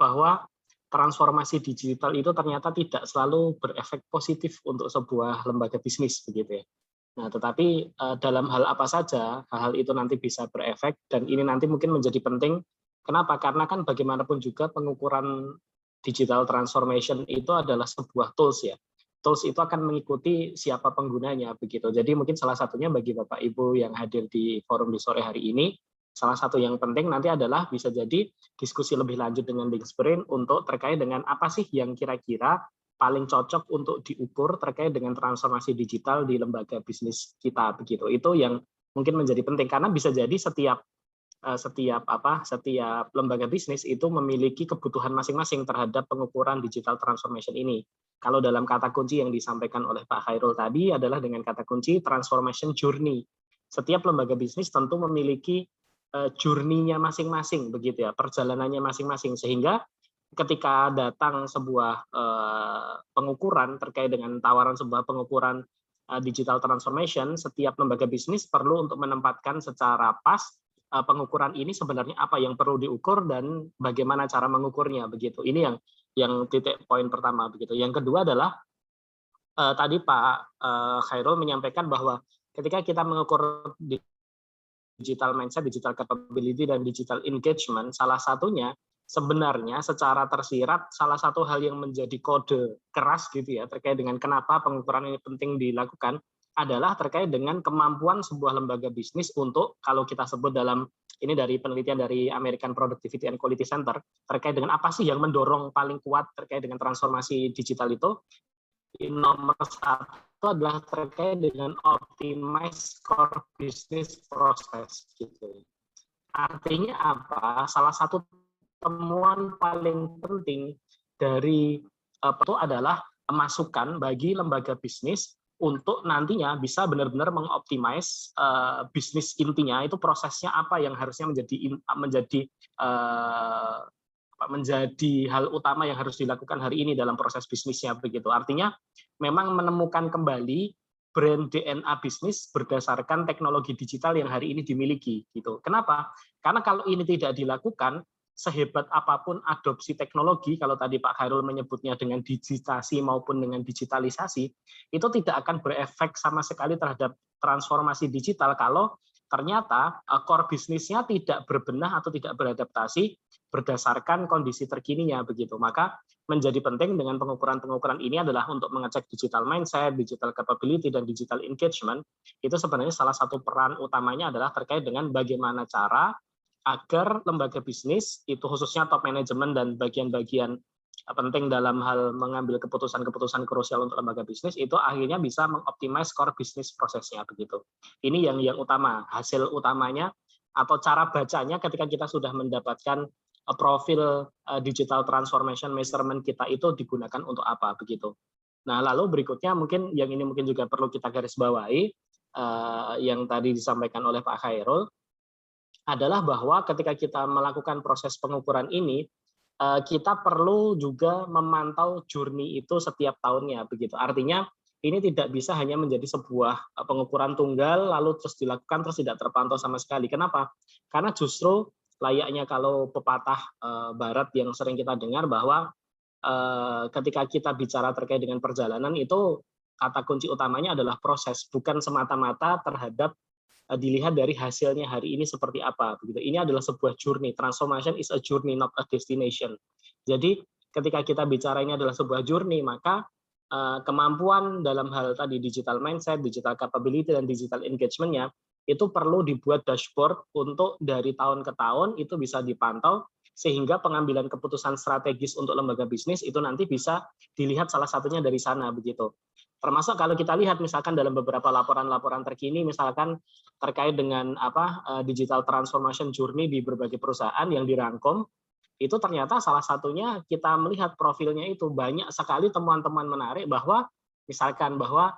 bahwa transformasi digital itu ternyata tidak selalu berefek positif untuk sebuah lembaga bisnis begitu ya. Nah, tetapi dalam hal apa saja hal itu nanti bisa berefek dan ini nanti mungkin menjadi penting. Kenapa? Karena kan bagaimanapun juga pengukuran digital transformation itu adalah sebuah tools ya. Tools itu akan mengikuti siapa penggunanya begitu. Jadi mungkin salah satunya bagi Bapak Ibu yang hadir di forum di sore hari ini, salah satu yang penting nanti adalah bisa jadi diskusi lebih lanjut dengan Big Sprint untuk terkait dengan apa sih yang kira-kira paling cocok untuk diukur terkait dengan transformasi digital di lembaga bisnis kita begitu. Itu yang mungkin menjadi penting karena bisa jadi setiap lembaga bisnis itu memiliki kebutuhan masing-masing terhadap pengukuran digital transformation ini. Kalau dalam kata kunci yang disampaikan oleh Pak Khairul tadi adalah dengan kata kunci transformation journey. Setiap lembaga bisnis tentu memiliki journey-nya masing-masing begitu ya, perjalanannya masing-masing sehingga ketika datang sebuah pengukuran terkait dengan tawaran sebuah pengukuran digital transformation, setiap lembaga bisnis perlu untuk menempatkan secara pas pengukuran ini sebenarnya apa yang perlu diukur dan bagaimana cara mengukurnya begitu. Ini yang titik poin pertama begitu. Yang kedua adalah tadi Pak Khairul menyampaikan bahwa ketika kita mengukur digital mindset, digital capability dan digital engagement, salah satunya sebenarnya secara tersirat salah satu hal yang menjadi kode keras gitu ya terkait dengan kenapa pengukuran ini penting dilakukan adalah terkait dengan kemampuan sebuah lembaga bisnis untuk, kalau kita sebut dalam ini dari penelitian dari American Productivity and Quality Center terkait dengan apa sih yang mendorong paling kuat terkait dengan transformasi digital itu, nomor satu adalah terkait dengan optimize core business process gitu. Artinya apa? Salah satu temuan paling penting dari itu adalah masukan bagi lembaga bisnis untuk nantinya bisa benar-benar mengoptimize bisnis intinya itu prosesnya apa yang harusnya menjadi hal utama yang harus dilakukan hari ini dalam proses bisnisnya begitu. Artinya memang menemukan kembali brand DNA bisnis berdasarkan teknologi digital yang hari ini dimiliki gitu. Kenapa? Karena kalau ini tidak dilakukan, sehebat apapun adopsi teknologi, kalau tadi Pak Khairul menyebutnya dengan digitasi maupun dengan digitalisasi, itu tidak akan berefek sama sekali terhadap transformasi digital kalau ternyata core bisnisnya tidak berbenah atau tidak beradaptasi berdasarkan kondisi terkininya begitu. Maka menjadi penting dengan pengukuran-pengukuran ini adalah untuk mengecek digital mindset, digital capability, dan digital engagement. Itu sebenarnya salah satu peran utamanya adalah terkait dengan bagaimana cara agar lembaga bisnis itu khususnya top management dan bagian-bagian penting dalam hal mengambil keputusan-keputusan krusial untuk lembaga bisnis itu akhirnya bisa mengoptimize core bisnis prosesnya begitu. Ini yang utama, hasil utamanya atau cara bacanya ketika kita sudah mendapatkan profil digital transformation measurement kita itu digunakan untuk apa begitu. Nah, lalu berikutnya mungkin yang ini mungkin juga perlu kita garis bawahi yang tadi disampaikan oleh Pak Khairul adalah bahwa ketika kita melakukan proses pengukuran ini, kita perlu juga memantau journey itu setiap tahunnya begitu. Artinya ini tidak bisa hanya menjadi sebuah pengukuran tunggal lalu terus dilakukan terus tidak terpantau sama sekali. Kenapa? Karena justru layaknya kalau pepatah barat yang sering kita dengar bahwa ketika kita bicara terkait dengan perjalanan itu kata kunci utamanya adalah proses, bukan semata-mata terhadap dilihat dari hasilnya hari ini seperti apa begitu. Ini adalah sebuah journey. Transformation is a journey, not a destination. Jadi ketika kita bicara ini adalah sebuah journey, maka kemampuan dalam hal tadi digital mindset, digital capability, dan digital engagement-nya itu perlu dibuat dashboard untuk dari tahun ke tahun itu bisa dipantau, sehingga pengambilan keputusan strategis untuk lembaga bisnis itu nanti bisa dilihat salah satunya dari sana begitu. Termasuk kalau kita lihat misalkan dalam beberapa laporan-laporan terkini misalkan terkait dengan digital transformation journey di berbagai perusahaan yang dirangkum, itu ternyata salah satunya kita melihat profilnya itu banyak sekali temuan-temuan menarik bahwa misalkan bahwa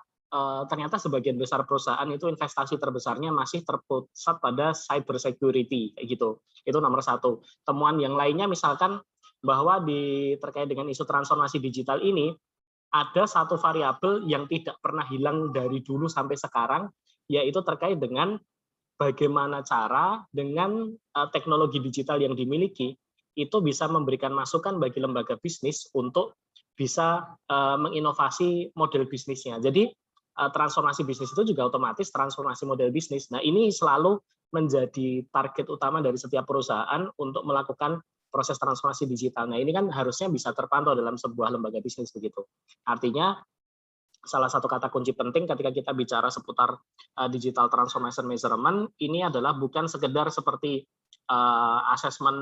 ternyata sebagian besar perusahaan itu investasi terbesarnya masih terpusat pada cyber security kayak gitu. Itu nomor satu. Temuan yang lainnya misalkan bahwa terkait dengan isu transformasi digital ini ada satu variabel yang tidak pernah hilang dari dulu sampai sekarang, yaitu terkait dengan bagaimana cara dengan teknologi digital yang dimiliki itu bisa memberikan masukan bagi lembaga bisnis untuk bisa menginovasi model bisnisnya. Jadi transformasi bisnis itu juga otomatis transformasi model bisnis. Nah, ini selalu menjadi target utama dari setiap perusahaan untuk melakukan proses transformasi digital. Nah, ini kan harusnya bisa terpantau dalam sebuah lembaga bisnis begitu. Artinya salah satu kata kunci penting ketika kita bicara seputar digital transformation measurement ini adalah bukan sekedar seperti asesmen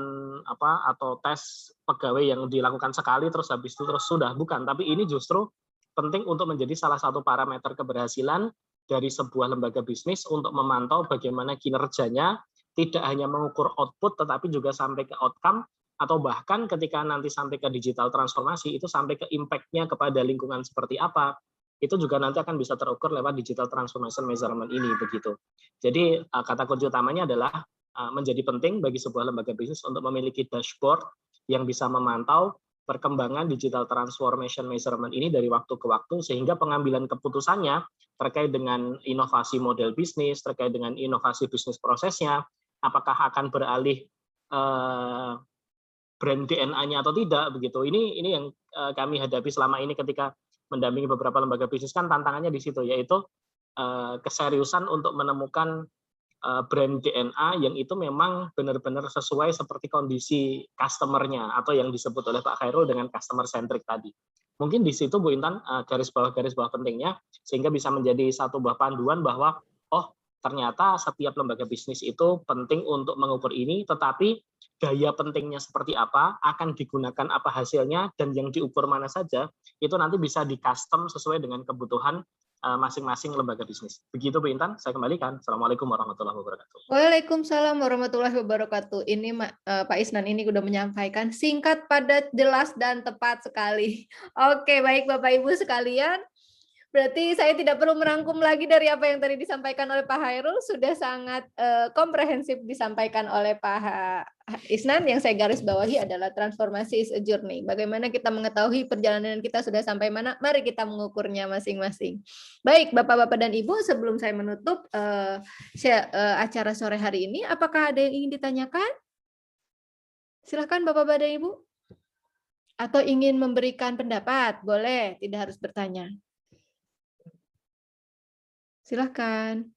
atau tes pegawai yang dilakukan sekali terus habis itu terus sudah, bukan, tapi ini justru penting untuk menjadi salah satu parameter keberhasilan dari sebuah lembaga bisnis untuk memantau bagaimana kinerjanya, tidak hanya mengukur output tetapi juga sampai ke outcome, atau bahkan ketika nanti sampai ke digital transformasi itu sampai ke impact-nya kepada lingkungan seperti apa, itu juga nanti akan bisa terukur lewat digital transformation measurement ini begitu. Jadi kata kunci utamanya adalah menjadi penting bagi sebuah lembaga bisnis untuk memiliki dashboard yang bisa memantau perkembangan digital transformation measurement ini dari waktu ke waktu, sehingga pengambilan keputusannya terkait dengan inovasi model bisnis, terkait dengan inovasi bisnis prosesnya, apakah akan beralih brand DNA-nya atau tidak begitu. Ini yang kami hadapi selama ini ketika mendampingi beberapa lembaga bisnis, kan tantangannya di situ, yaitu keseriusan untuk menemukan brand DNA yang itu memang benar-benar sesuai seperti kondisi customer-nya atau yang disebut oleh Pak Khairul dengan customer centric tadi. Mungkin di situ Bu Intan garis bawah pentingnya, sehingga bisa menjadi satu buah panduan bahwa ternyata setiap lembaga bisnis itu penting untuk mengukur ini, tetapi daya pentingnya seperti apa, akan digunakan apa hasilnya, dan yang diukur mana saja, itu nanti bisa di-custom sesuai dengan kebutuhan masing-masing lembaga bisnis. Begitu Bu Intan, saya kembalikan. Assalamualaikum warahmatullahi wabarakatuh. Waalaikumsalam warahmatullahi wabarakatuh. Ini Pak Isnan ini sudah menyampaikan singkat, padat, jelas, dan tepat sekali. Oke, baik Bapak Ibu sekalian. Berarti saya tidak perlu merangkum lagi dari apa yang tadi disampaikan oleh Pak Khairul, sudah sangat komprehensif disampaikan oleh Pak Isnan. Yang saya garis bawahi adalah transformasi is a journey. Bagaimana kita mengetahui perjalanan kita sudah sampai mana, mari kita mengukurnya masing-masing. Baik Bapak-Bapak dan Ibu, sebelum saya menutup acara sore hari ini, apakah ada yang ingin ditanyakan? Silakan Bapak-Bapak dan Ibu. Atau ingin memberikan pendapat, boleh, tidak harus bertanya. Silahkan.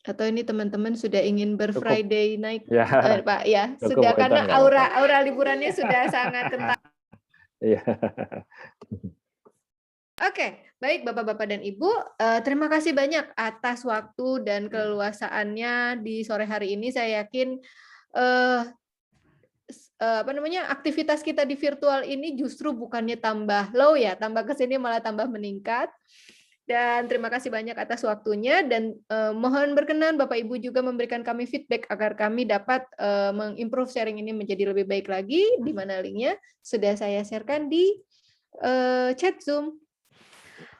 Atau ini teman-teman sudah ingin berfriday naik, ya, Pak, ya cukup, sudah, karena Intan, aura liburannya sudah sangat kental. Iya. Oke, baik Bapak-Bapak dan Ibu, terima kasih banyak atas waktu dan keleluasaannya di sore hari ini. Saya yakin aktivitas kita di virtual ini justru bukannya tambah low ya, tambah kesini malah tambah meningkat. Dan terima kasih banyak atas waktunya, dan mohon berkenan Bapak Ibu juga memberikan kami feedback agar kami dapat mengimprove sharing ini menjadi lebih baik lagi, di mana linknya sudah saya sharekan di chat Zoom.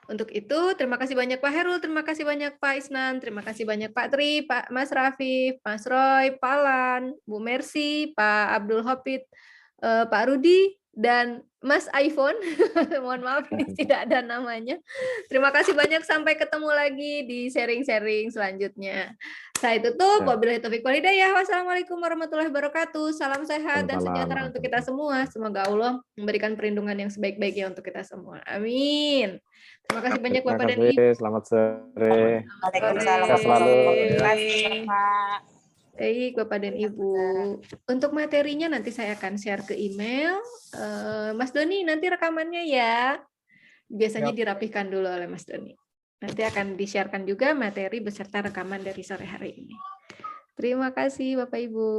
Untuk itu, terima kasih banyak Pak Khairul, terima kasih banyak Pak Isnan, terima kasih banyak Pak Tri, Pak Mas Raffi, Mas Roy, Pak Lan, Bu Mercy, Pak Abdul Hafid, Pak Rudi, dan Mas iPhone. Mohon maaf ini tidak ada namanya. Terima kasih banyak, sampai ketemu lagi di sharing-sharing selanjutnya. Saya tutup, wabillahi taufiq wal hidayah. Wassalamualaikum warahmatullahi wabarakatuh. Salam sehat dan sejahtera untuk kita semua. Semoga Allah memberikan perlindungan yang sebaik-baiknya untuk kita semua. Amin. Terima kasih banyak Bapak dan Ibu. Selamat sore. Waalaikumsalam. Sehat selalu. Baik, Bapak dan Ibu. Untuk materinya nanti saya akan share ke email. Mas Doni, nanti rekamannya ya. Biasanya dirapihkan dulu oleh Mas Doni. Nanti akan di-sharekan juga materi beserta rekaman dari sore hari ini. Terima kasih Bapak Ibu.